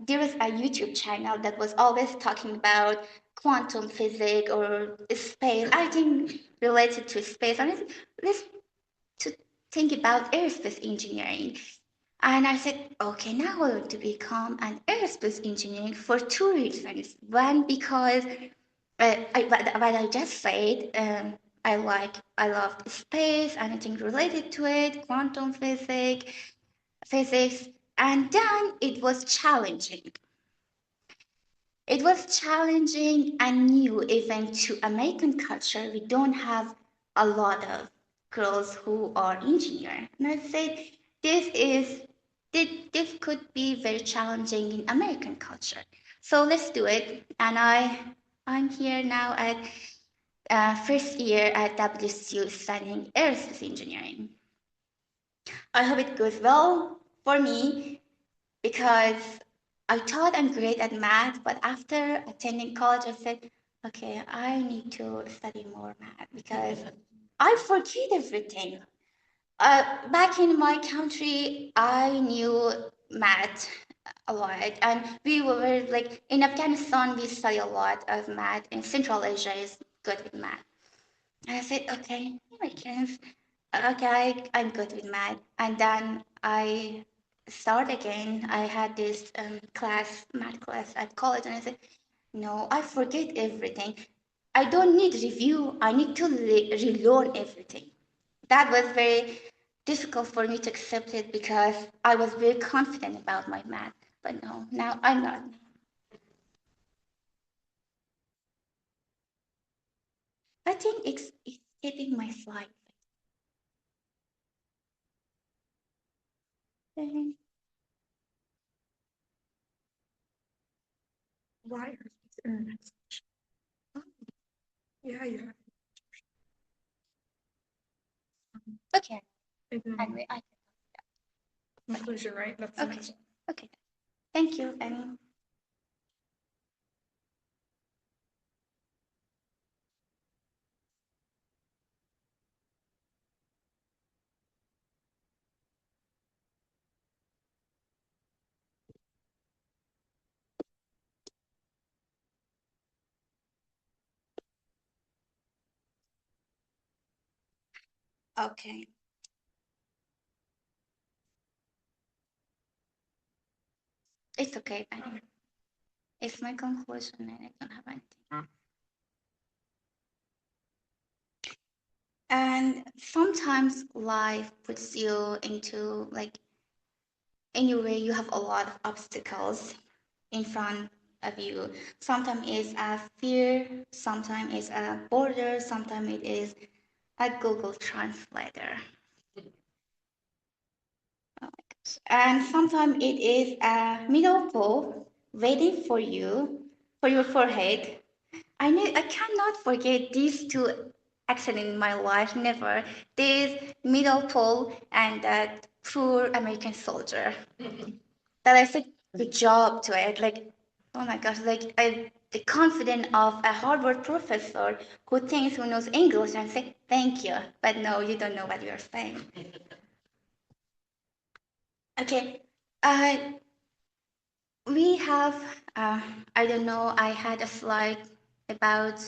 C: there was a YouTube channel that was always talking about quantum physics or space, anything related to space. And I said, let's to think about aerospace engineering. And I said, okay, now I want to become an aerospace engineer for two reasons. One, because what I just said, I love space, anything related to it, quantum physics, and then it was challenging. It was challenging and new even to American culture. We don't have a lot of girls who are engineer. And I said, this is this could be very challenging in American culture. So let's do it. And I'm here now at first year at WSU studying aerospace engineering. I hope it goes well for me because I thought I'm great at math, but after attending college, I said, okay, I need to study more math because I forget everything. Back in my country, I knew math a lot, and we were like in Afghanistan, we study a lot of math, and Central Asia is good with math. And I said, okay, Americans, okay, I'm good with math. And then I start again. I had this math class at college, and I said, no, I forget everything. I don't need review. I need to relearn everything. That was very difficult for me to accept it because I was very confident about my math. But no, now I'm not. I think it's hitting my slide.
B: Why? Internet. Yeah, yeah.
C: Okay. Anyway,
B: Conclusion, right? That's
C: okay. Okay. Thank you, Benny. Okay. It's okay, Benny. It's my conclusion and I don't have anything. And sometimes life puts you into like anyway you have a lot of obstacles in front of you. Sometimes it's a fear, sometimes it's a border, sometimes it is a Google Translator. Oh my gosh. And sometimes it is a middle pole waiting for you, for your forehead. I cannot forget these two accidents in my life, never. This middle pole and that poor American soldier. That I said good job to it. Like, oh my gosh, the confidence of a Harvard professor who knows English and say thank you, but no, you don't know what you're saying. Okay, uh, we have, I don't know, I had a slide about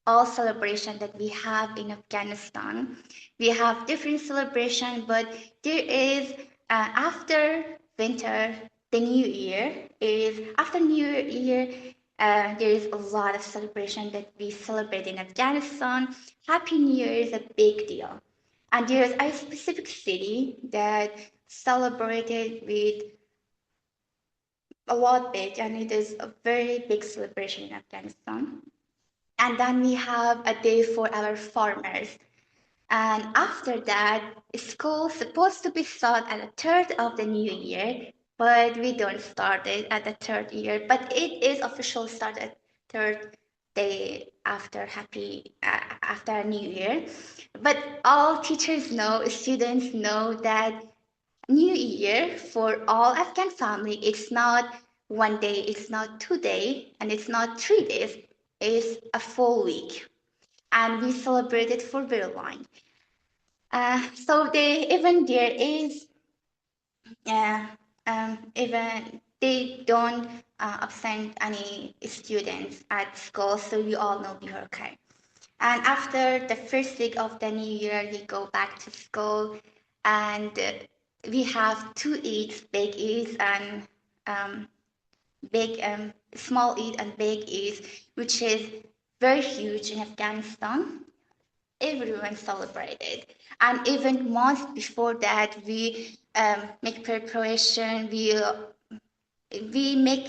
C: all celebration that we have in Afghanistan. We have different celebration, but there is after winter, the New Year is after New Year. There is a lot of celebration that we celebrate in Afghanistan. Happy New Year is a big deal, and there is a specific city that celebrated with a lot big, and it is a very big celebration in Afghanistan. And then we have a day for our farmers. And after that, school supposed to be start at the third of the new year, but we don't start it at the third year. But it is official start at third day after after New Year. But all teachers know, students know that New Year for all Afghan family, it's not one day, it's not 2 days, and it's not 3 days. It's a full week, and we celebrate it for very long. So they even there is uh, even they don't absent any students at school, so we all know we are okay. And after the first week of the new year, we go back to school, and we have two Eids, big Eids and um, big small Eid and big Eid, which is very huge in Afghanistan. Everyone celebrated, and even months before that, we make preparation. We make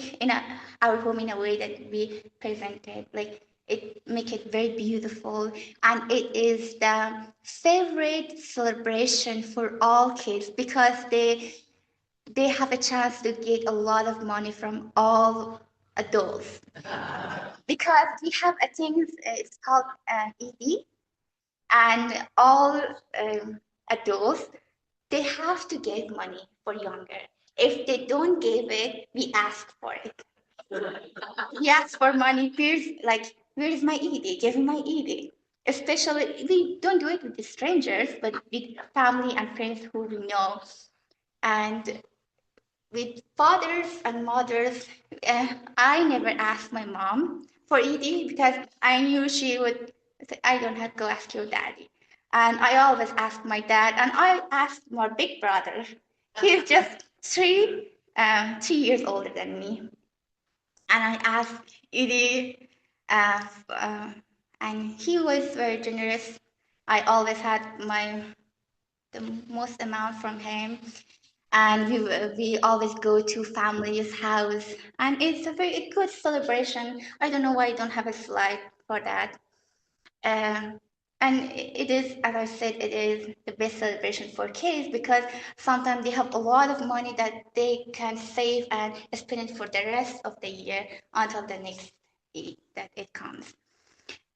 C: our home in a way that we present it like it make it very beautiful, and it is the favorite celebration for all kids because they have a chance to get a lot of money from all adults because we have a thing it's called ED, and all adults they have to give money for younger. If they don't give it, we ask for it. We ask for money. Where is my ED? Give me my ED. Especially, we don't do it with the strangers, but with family and friends who we know. And with fathers and mothers, I never asked my mom for ED because I knew she would say, I don't have to go ask your daddy. And I always ask my dad, and I asked my big brother. He's just 3 years older than me. And I asked ED, and he was very generous. I always had the most amount from him, and we always go to family's house, and it's a very good celebration. I don't know why I don't have a slide for that. Um, and it is, as I said, it is the best celebration for kids because sometimes they have a lot of money that they can save and spend it for the rest of the year until the next Eid that it comes.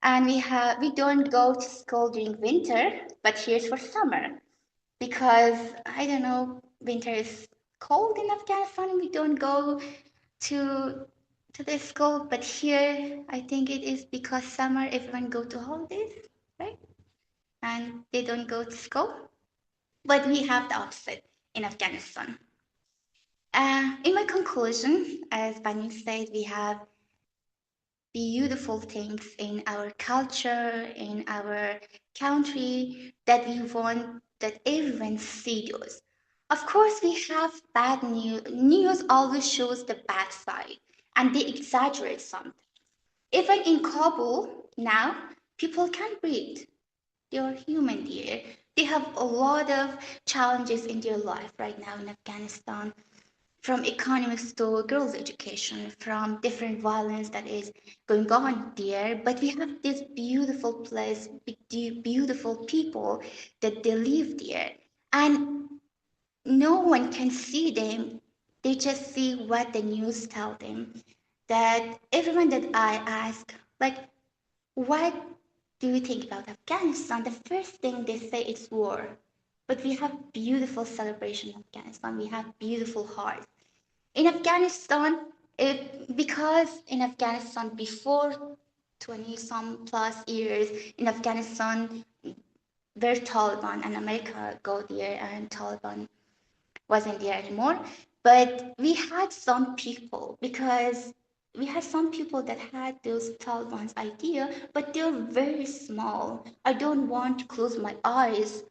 C: And we don't go to school during winter, but here's for summer because I don't know, winter is cold in Afghanistan. We don't go to to the school, but here I think it is because summer everyone go to holidays, right? And they don't go to school. But we have the opposite in Afghanistan. In my conclusion, as Bani said, we have beautiful things in our culture, in our country that we want that everyone see those. Of course, we have bad news. News always shows the bad side, and they exaggerate something. Even in Kabul now, people can't breathe. They are human there. They have a lot of challenges in their life right now in Afghanistan, from economics to girls' education, from different violence that is going on there. But we have this beautiful place, beautiful people that they live there. And no one can see them. They just see what the news tell them. That everyone that I ask, like, what do you think about Afghanistan? The first thing they say is war. But we have beautiful celebration in Afghanistan. We have beautiful hearts. In Afghanistan, because in Afghanistan before 20 some plus years in Afghanistan, where Taliban and America go there and Taliban wasn't there anymore. But we had some people because we had some people that had those Taliban's idea, but they're very small. I don't want to close my eyes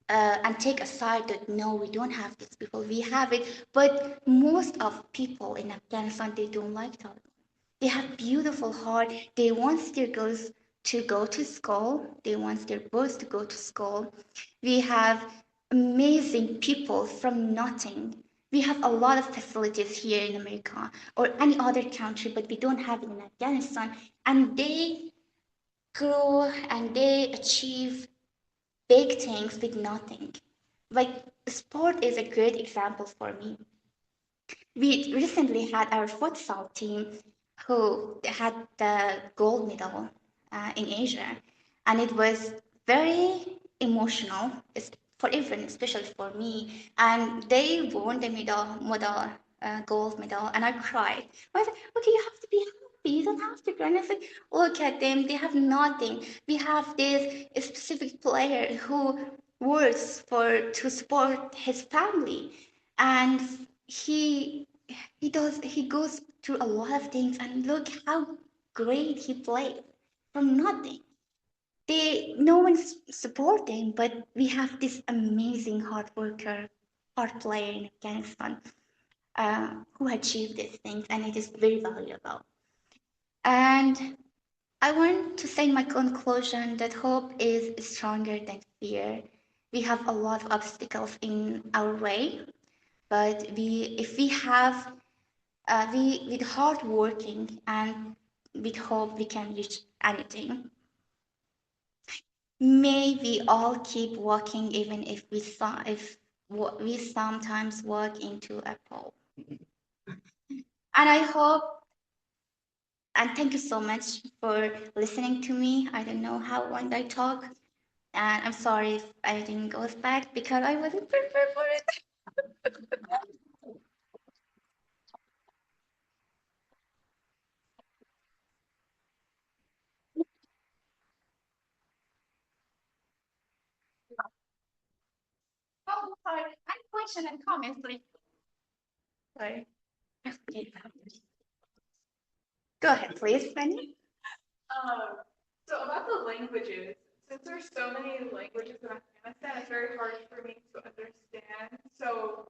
C: and take a side that no, we don't have these people, we have it. But most of people in Afghanistan, they don't like Taliban. They have beautiful heart. They want their girls to go to school. They want their boys to go to school. We have amazing people from nothing. We have a lot of facilities here in America or any other country, but we don't have it in Afghanistan. And they grow and they achieve big things with nothing. Like sport is a great example for me. We recently had our futsal team who had the gold medal in Asia, and it was very emotional for everyone, especially for me. And they won the gold medal, and I cried. I said, "Okay, you have to be happy. You don't have to cry." And I said, "Look at them. They have nothing. We have this specific player who works to support his family, and he goes through a lot of things, and look how great he played from nothing. No one's supporting, but we have this amazing hard worker, hard player in Afghanistan who achieved these things, and it is very valuable. And I want to say in my conclusion that hope is stronger than fear. We have a lot of obstacles in our way, but if we have with hard working and with hope, we can reach anything. May we all keep walking, even if we sometimes walk into a pole. And I hope, and thank you so much for listening to me. I don't know how long I talk, and I'm sorry if anything goes back because I wasn't prepared for it. Oh, sorry. Any question and comments, please? Sorry. Go ahead, please, Fanny.
B: Um, so about the languages, since there's so many languages in Afghanistan, it's very hard for me to understand. So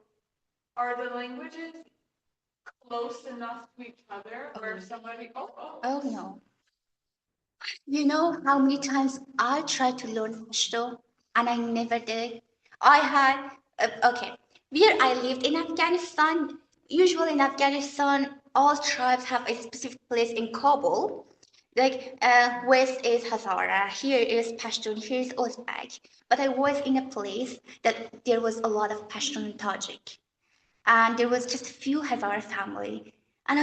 B: are the languages close enough to each other where somebody,
C: Oh no. You know how many times I tried to learn Pashto and I never did? I had, okay, where I lived in Afghanistan, usually in Afghanistan, all tribes have a specific place in Kabul. Like, west is Hazara, here is Pashtun, here is Uzbek. But I was in a place that there was a lot of Pashtun and Tajik, and there was just a few Hazara family. And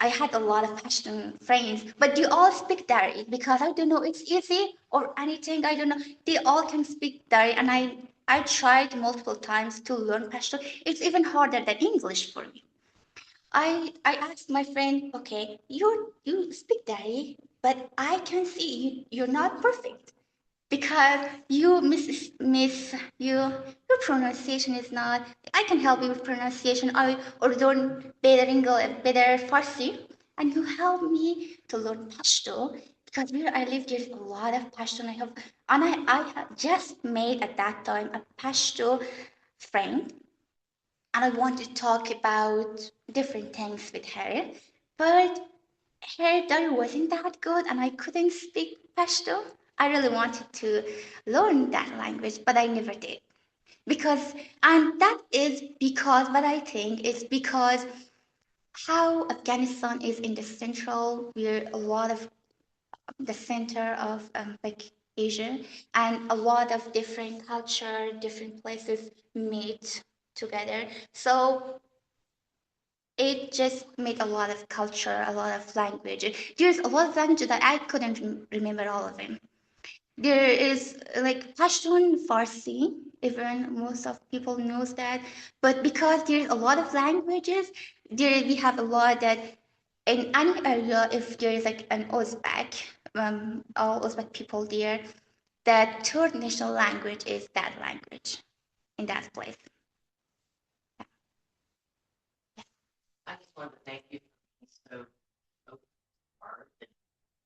C: I had a lot of Pashtun friends, but they all speak Dari because I don't know it's easy or anything. I don't know. They all can speak Dari, and I tried multiple times to learn Pashtun. It's even harder than English for me. I asked my friend, okay, you speak Dari, but I can see you're not perfect because you miss your pronunciation is not. I can help you with pronunciation. Or learn better English, better Farsi, and you help me to learn Pashto because where I live there's a lot of Pashto. I have just made at that time a Pashto friend, and I want to talk about different things with her, but her Dari wasn't that good and I couldn't speak Pashto. I really wanted to learn that language, but I never did. Because, and that is because, what I think is because how Afghanistan is in the central, we're a lot of the center of like Asia, and a lot of different culture, different places meet together. So it just made a lot of culture, a lot of language. There's a lot of language that I couldn't remember all of them. There is like Pashtun, Farsi, even most of people knows that. But because there's a lot of languages, we have a lot that in any area, if there is like an Uzbek, all Uzbek people there, that third national language is that language in that place.
D: I just want to thank you for being so hard and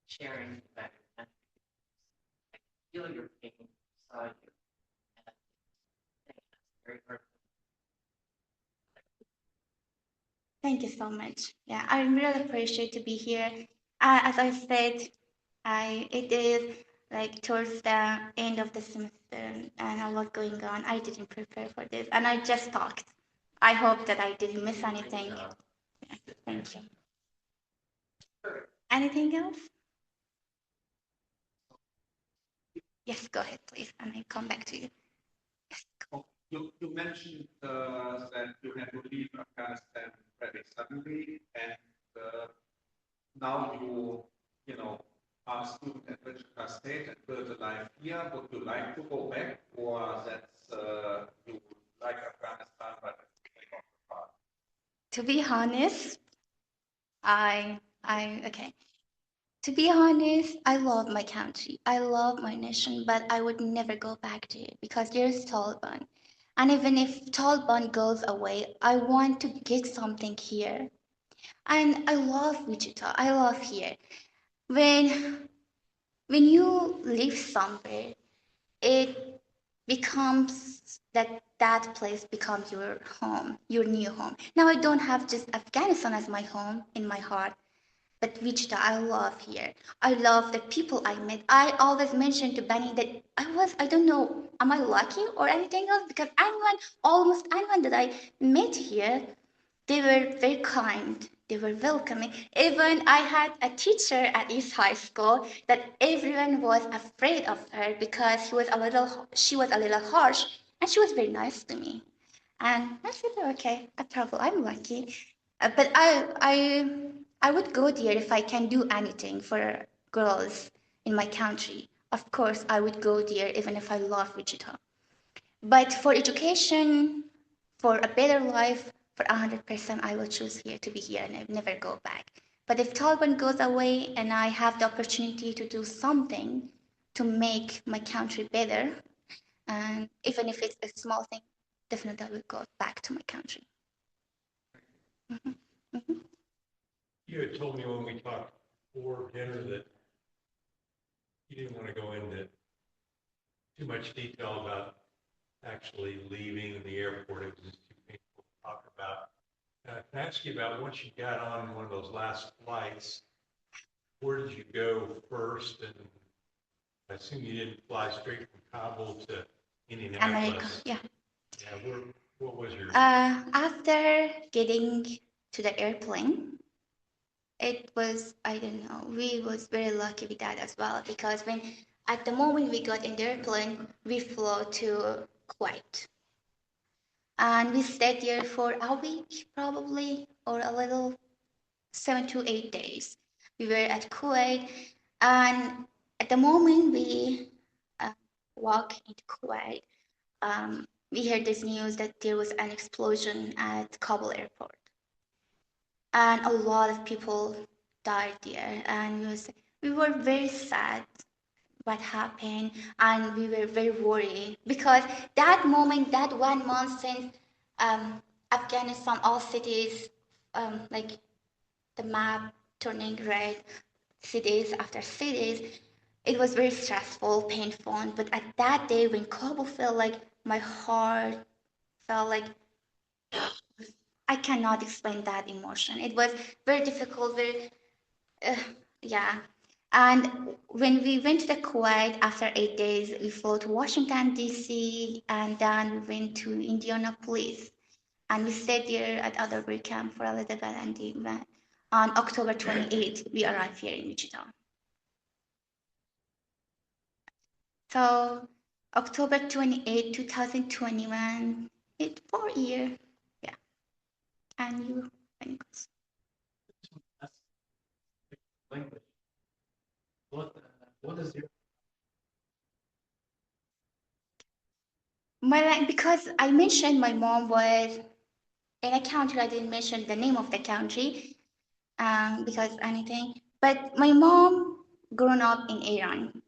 D: sharing about your country. I can feel your pain, saw you, and I think that's very hard.
C: Thank you so much. Yeah, I really appreciate to be here. As I said, it is like towards the end of the semester and a lot going on. I didn't prepare for this, and I just talked. I hope that I didn't miss anything. Yeah, thank you. Anything else? Yes, go ahead, please, and I come back to you. Yes.
E: You mentioned that you had to leave Afghanistan very suddenly, and now you know, are a student at Wichita State and build a life here. Would you like to go back, or that's you like Afghanistan but it's not the part?
C: To be honest, okay. To be honest, I love my country. I love my nation, but I would never go back to it because there's Taliban. And even if Taliban goes away, I want to get something here. And I love Wichita. I love here. When when you live somewhere, it becomes that place becomes your home, your new home. Now I don't have just Afghanistan as my home in my heart. But Wichita, I love here. I love the people I met. I always mention to Benny that I don't know, am I lucky or anything else? Because almost anyone that I met here, they were very kind. They were welcoming. Even I had a teacher at East High School that everyone was afraid of her because she was a little harsh, and she was very nice to me. And I said, okay, I'm lucky. But I would go there if I can do anything for girls in my country. Of course, I would go there even if I love Wichita. But for education, for a better life, for 100%, I will choose here to be here and I'll never go back. But if Taliban goes away and I have the opportunity to do something to make my country better, and even if it's a small thing, definitely I will go back to my country. Mhm, mhm.
F: You had told me when we talked before dinner that you didn't want to go into too much detail about actually leaving the airport. It was just too painful to talk about. Can I ask you about once you got on one of those last flights, where did you go first? And I assume you didn't fly straight from Kabul to
C: America,
F: Indianapolis.
C: yeah.
F: Yeah, what was your?
C: After getting to the airplane, it was, I don't know, we was very lucky with that as well because when at the moment we got in the airplane, we flew to Kuwait. And we stayed there for a week probably, or a little 7 to 8 days. We were at Kuwait, and at the moment we uh, walk into Kuwait, we heard this news that there was an explosion at Kabul airport, and a lot of people died there, and we were very sad what happened, and we were very worried because that moment, that 1 month since Afghanistan, all cities, like the map turning red, cities after cities, it was very stressful, painful. But at that day, when Kabul felt like my heart felt like I cannot explain that emotion. It was very difficult, very uh, yeah. And when we went to the Kuwait after 8 days, we flew to Washington, D.C., and then we went to Indianapolis. And we stayed there at Otherbury Camp for a little bit. And on October 28th, we arrived here in Wichita. So October 28, 2021, it's 4 years. Yeah. And you, any questions?
E: Language. What is your
C: Because I mentioned my mom was in a country, I didn't mention the name of the country because anything. But my mom grew up in Iran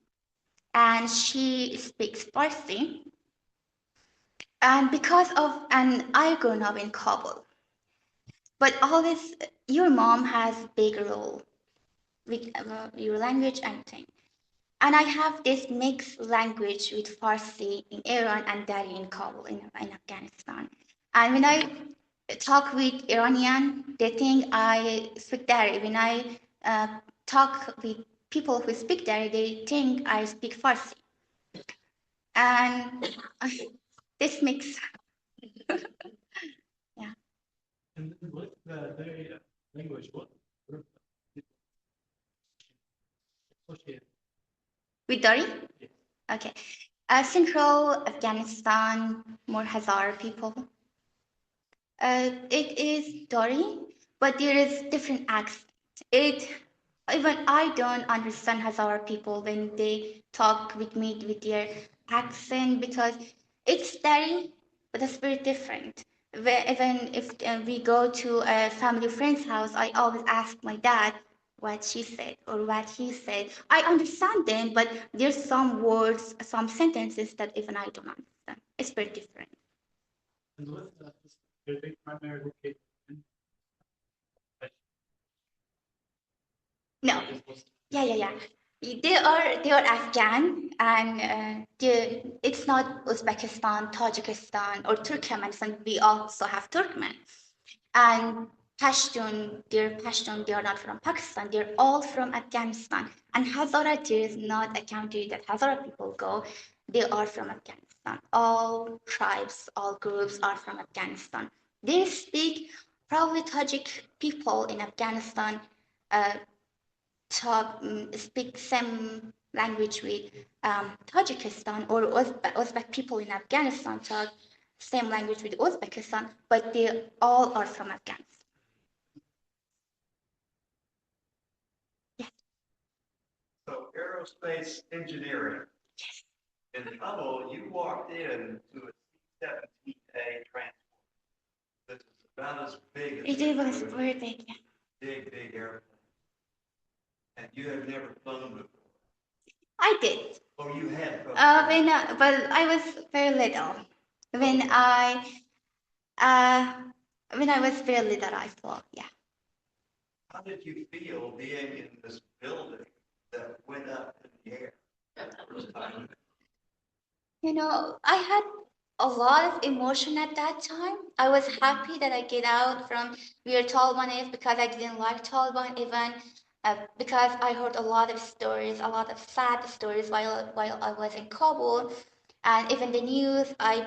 C: and she speaks Farsi. And I grew up in Kabul. But always, your mom has big role with your language and thing. And I have this mixed language with Farsi in Iran and Dari in Kabul in Afghanistan. And when I talk with Iranian, they think I speak Dari. When I talk with people who speak Dari, they think I speak Farsi. And this mix, yeah.
F: And what their language? What associated?
C: With Dari? Okay. Central Afghanistan, more Hazara people. It is Dari, but there is different accent. It even I don't understand Hazara people when they talk with me with their accent because it's Dari, but it's very different. Even if we go to a family friend's house, I always ask my dad what she said or what he said. I understand them, but there's some words, some sentences that even I don't understand. It's very different.
G: And with that, did they primarily locate in
C: No. Yeah. They are Afghan and it's not Uzbekistan, Tajikistan or Turkmenistan. We also have Turkmen and Pashtun. They are not from Pakistan. They're all from Afghanistan. And Hazara, there is not a country that Hazara people go. They are from Afghanistan. All tribes, all groups are from Afghanistan. They speak probably Tajik people in Afghanistan. Uh, speak same language with Tajikistan or Uzbek people in Afghanistan talk same language with Uzbekistan, but they all are from Afghanistan.
H: So aerospace engineering. In Hubble, you walked in to a C-17A transport. This is about as big as.
C: It was very big.
H: Big airplane. And you have never flown before.
C: I did.
H: Oh, you had flown.
C: But I was very little. Uh, when I was very little, I thought, yeah.
H: How did you feel being in this building that went up in the air?
C: I had a lot of emotion at that time. I was happy that I get out from where Taliban is because I didn't like Taliban even because I heard a lot of stories, a lot of sad stories while I was in Kabul, and even the news. I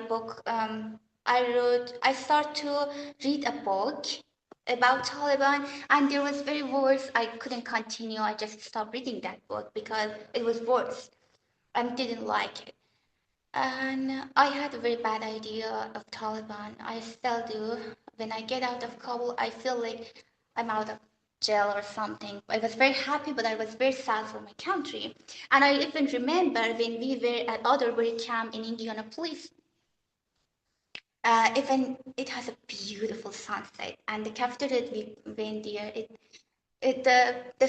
C: start to read a book about Taliban, and there was very worse. I couldn't continue. I just stopped reading that book because it was worse and didn't like it. And I had a very bad idea of Taliban. I still do. When I get out of Kabul, I feel like I'm out of jail or something. I was very happy, but I was very sad for my country. And I even remember when we were at Otterbury camp in Indianapolis, even it has a beautiful sunset. And the cafeteria we went there, the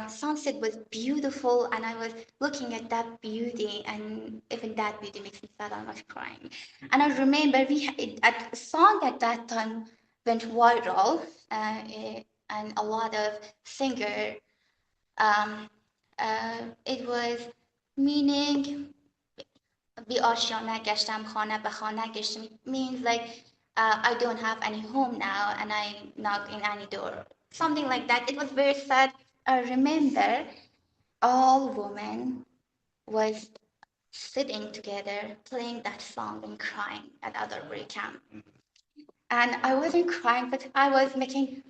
C: sunset was beautiful, and I was looking at that beauty, and even that beauty makes me sad. I was crying, and I remember a song at that time went viral, and a lot of singer. It was meaning بی آشیانه گشتم خانه به خانه گشتم means like I don't have any home now and I knock in any door. Something like that. It was very sad. I remember all women was sitting together playing that song and crying at other break camp. And I wasn't crying, but I was making,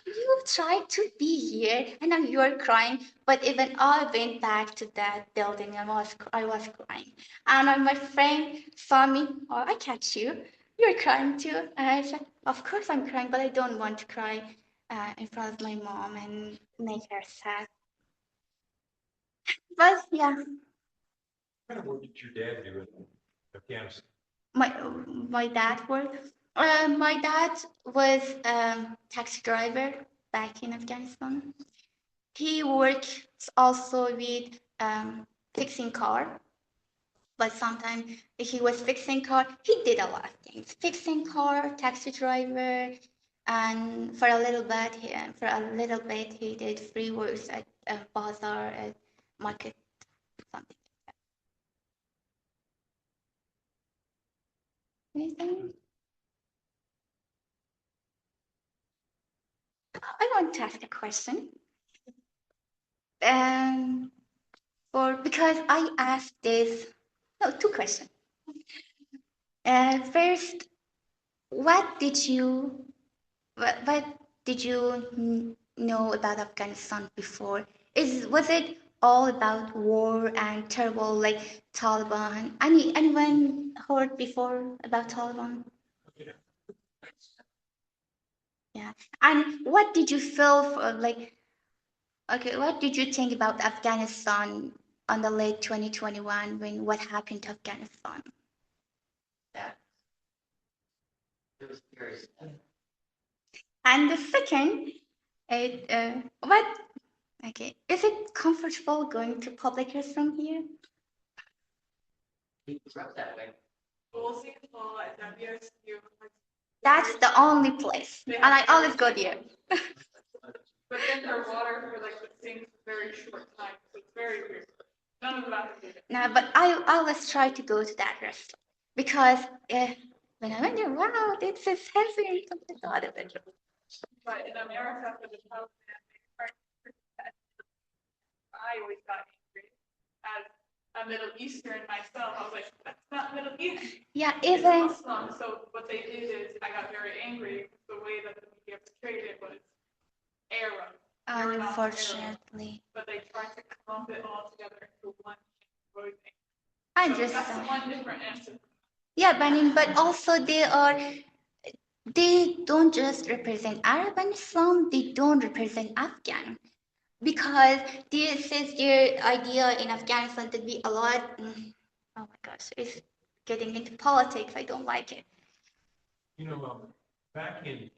C: you tried to be here and now you're crying. But even I went back to that building and I was crying. And my friend saw me, oh, I catch you. You're crying too. And I said, of course I'm crying, but I don't want to cry in front of my mom and make her sad. But yeah,
F: What kind of work did your dad do in Afghanistan?
C: my dad worked. My dad was a taxi driver back in Afghanistan. He works also with fixing car, but sometimes he was fixing car. He did a lot of things: fixing car, taxi driver, and for a little bit he did free works at a bazaar, at market, something. Anything? I want to ask a question. Because I asked this, no, two questions. First, what did you know about Afghanistan before? Was it all about war and terrible like Taliban. Anyone heard before about Taliban? Yeah. And what did you feel for like? Okay, what did you think about Afghanistan on the late 2021 when what happened to Afghanistan?
D: That it was very sad.
C: And the second, what? Okay, is it comfortable going to public restroom here?
D: It's rough that way.
C: That's the only place, and I always go there.
B: But then their water for like the sinks very short time, so it's very weird. None of that.
C: No, but I always try to go to that restaurant because when I went there, wow, this is healthy and something out of it.
B: But in America, for the Taliban, they try to protect. I always got angry as a Middle Eastern myself. I was like, that's not Middle East.
C: Yeah,
B: It's
C: even
B: Muslim. So what they did is I got very angry. The way that the media portrayed it was Arab. You're not Arab.
C: unfortunately,
B: But they tried to clump it all together into one thing.
C: I
B: So
C: just
B: that's one different answer.
C: yeah, but also they don't just represent Arab and Islam, they don't represent Afghan. Because this is their idea in Afghanistan to be a lot, oh my gosh, it's getting into politics. I don't like it.
F: You know, back in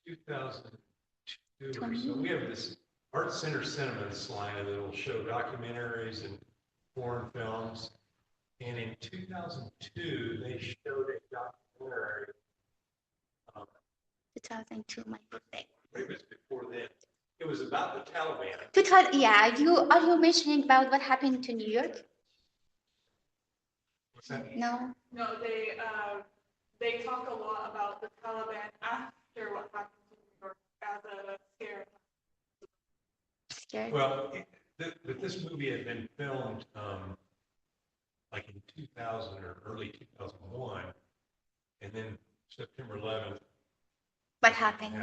F: 2002 or so, we have this Art Center Cinemas line that will show documentaries and foreign films. And in 2002, they showed a documentary.
C: 2002, my birthday.
F: It was before then. It was about the Taliban.
C: Yeah, are you mentioning about what happened to New York?
F: What's that?
C: No.
B: No, they talk a lot about the Taliban after what happened in New York as a scare.
C: Scared.
F: Well, but this movie had been filmed like in 2000 or early 2001, and then September 11th.
C: What happened?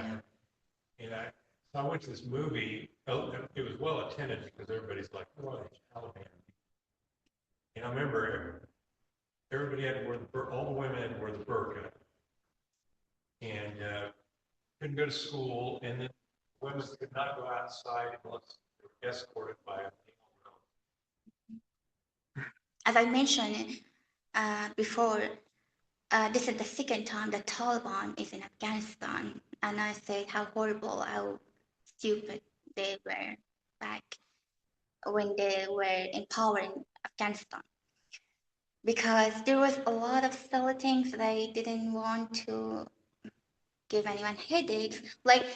F: And so I went to this movie. It was well attended because everybody's like, "Oh, it's Taliban." And I remember everybody had to wear all the women had to wear the burqa, and couldn't go to school, and then women could not go outside unless they were escorted by a male.
C: As I mentioned before, this is the second time the Taliban is in Afghanistan, and I said how horrible, how stupid they were back when they were in power in Afghanistan. Because there was a lot of silly things they didn't want to give anyone headaches. Like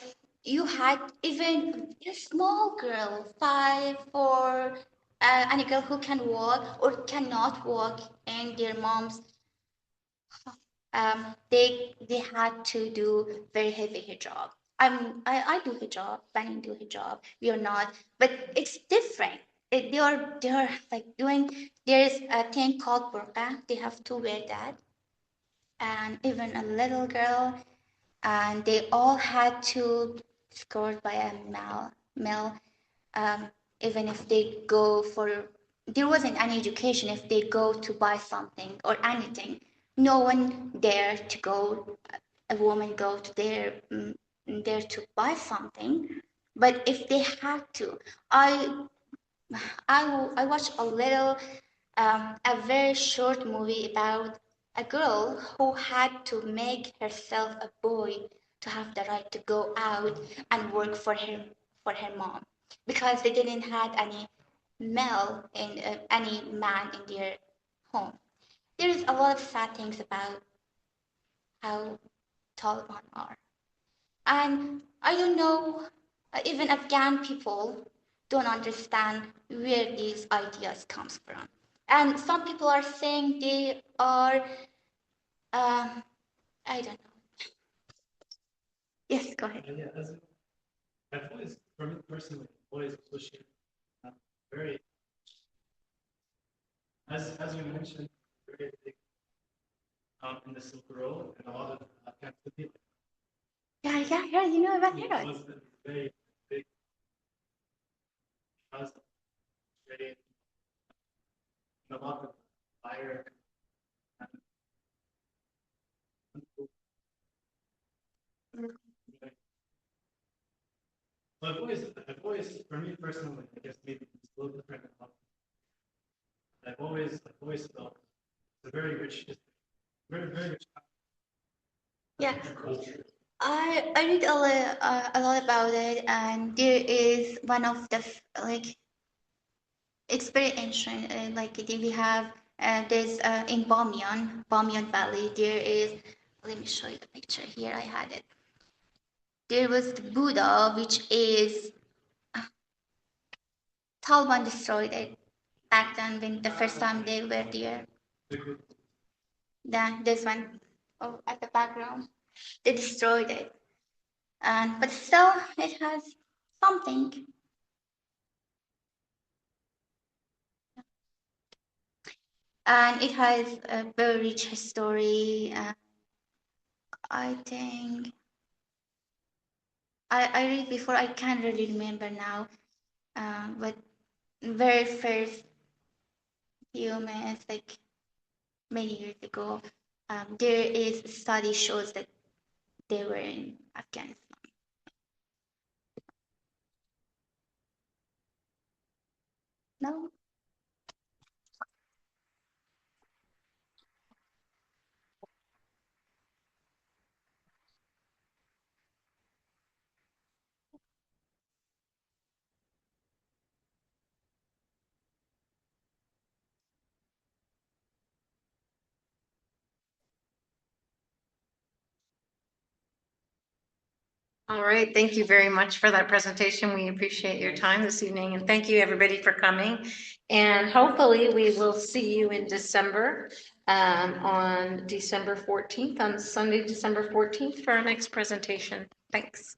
C: you had even a small girl, 5 or any girl who can walk or cannot walk, and their moms they had to do very heavy hijab. I do hijab, Banning do hijab. We are not, but it's different. They are like doing. There's a thing called burqa. They have to wear that, and even a little girl, and they all had to scored by a male. Even if they go for, there wasn't any education. If they go to buy something or anything, no one dare to go. A woman go to there to buy something. But if they had to, I watched a very short movie about a girl who had to make herself a boy to have the right to go out and work for her mom, because they didn't have any any man in their home. There is a lot of sad things about how Taliban are. And I don't know, even Afghan people don't understand where these ideas comes from. And some people are saying they are, I don't know. Yes, go ahead.
G: Yeah, I've always, for me personally, always pushing very, as you mentioned, very big in the Silk Road and a lot of captivity.
C: Yeah, you know about
G: It
C: heroes.
G: was a very big because and a lot of fire. So I've always, for me personally, I guess maybe it's a little different. I've always felt it's a very rich history, very rich
C: Yeah,
G: culture.
C: I read a lot about it, and there is one of the like it's very ancient. Like we have there's in Bamyan Valley. There is. Let me show you the picture here. I had it. There was the Buddha, which is Taliban destroyed it back then when the first time they were there. Yeah, this one at the background. They destroyed it, and but still it has something. And it has a very rich history. I think I read before. I can't really remember now. But very first humans, like many years ago, there is study shows that they were in Afghanistan. No.
A: All right, thank you very much for that presentation. We appreciate your time this evening, and thank you, everybody, for coming. And hopefully, we will see you in December, on December 14th, on Sunday, December 14th, for our next presentation. Thanks.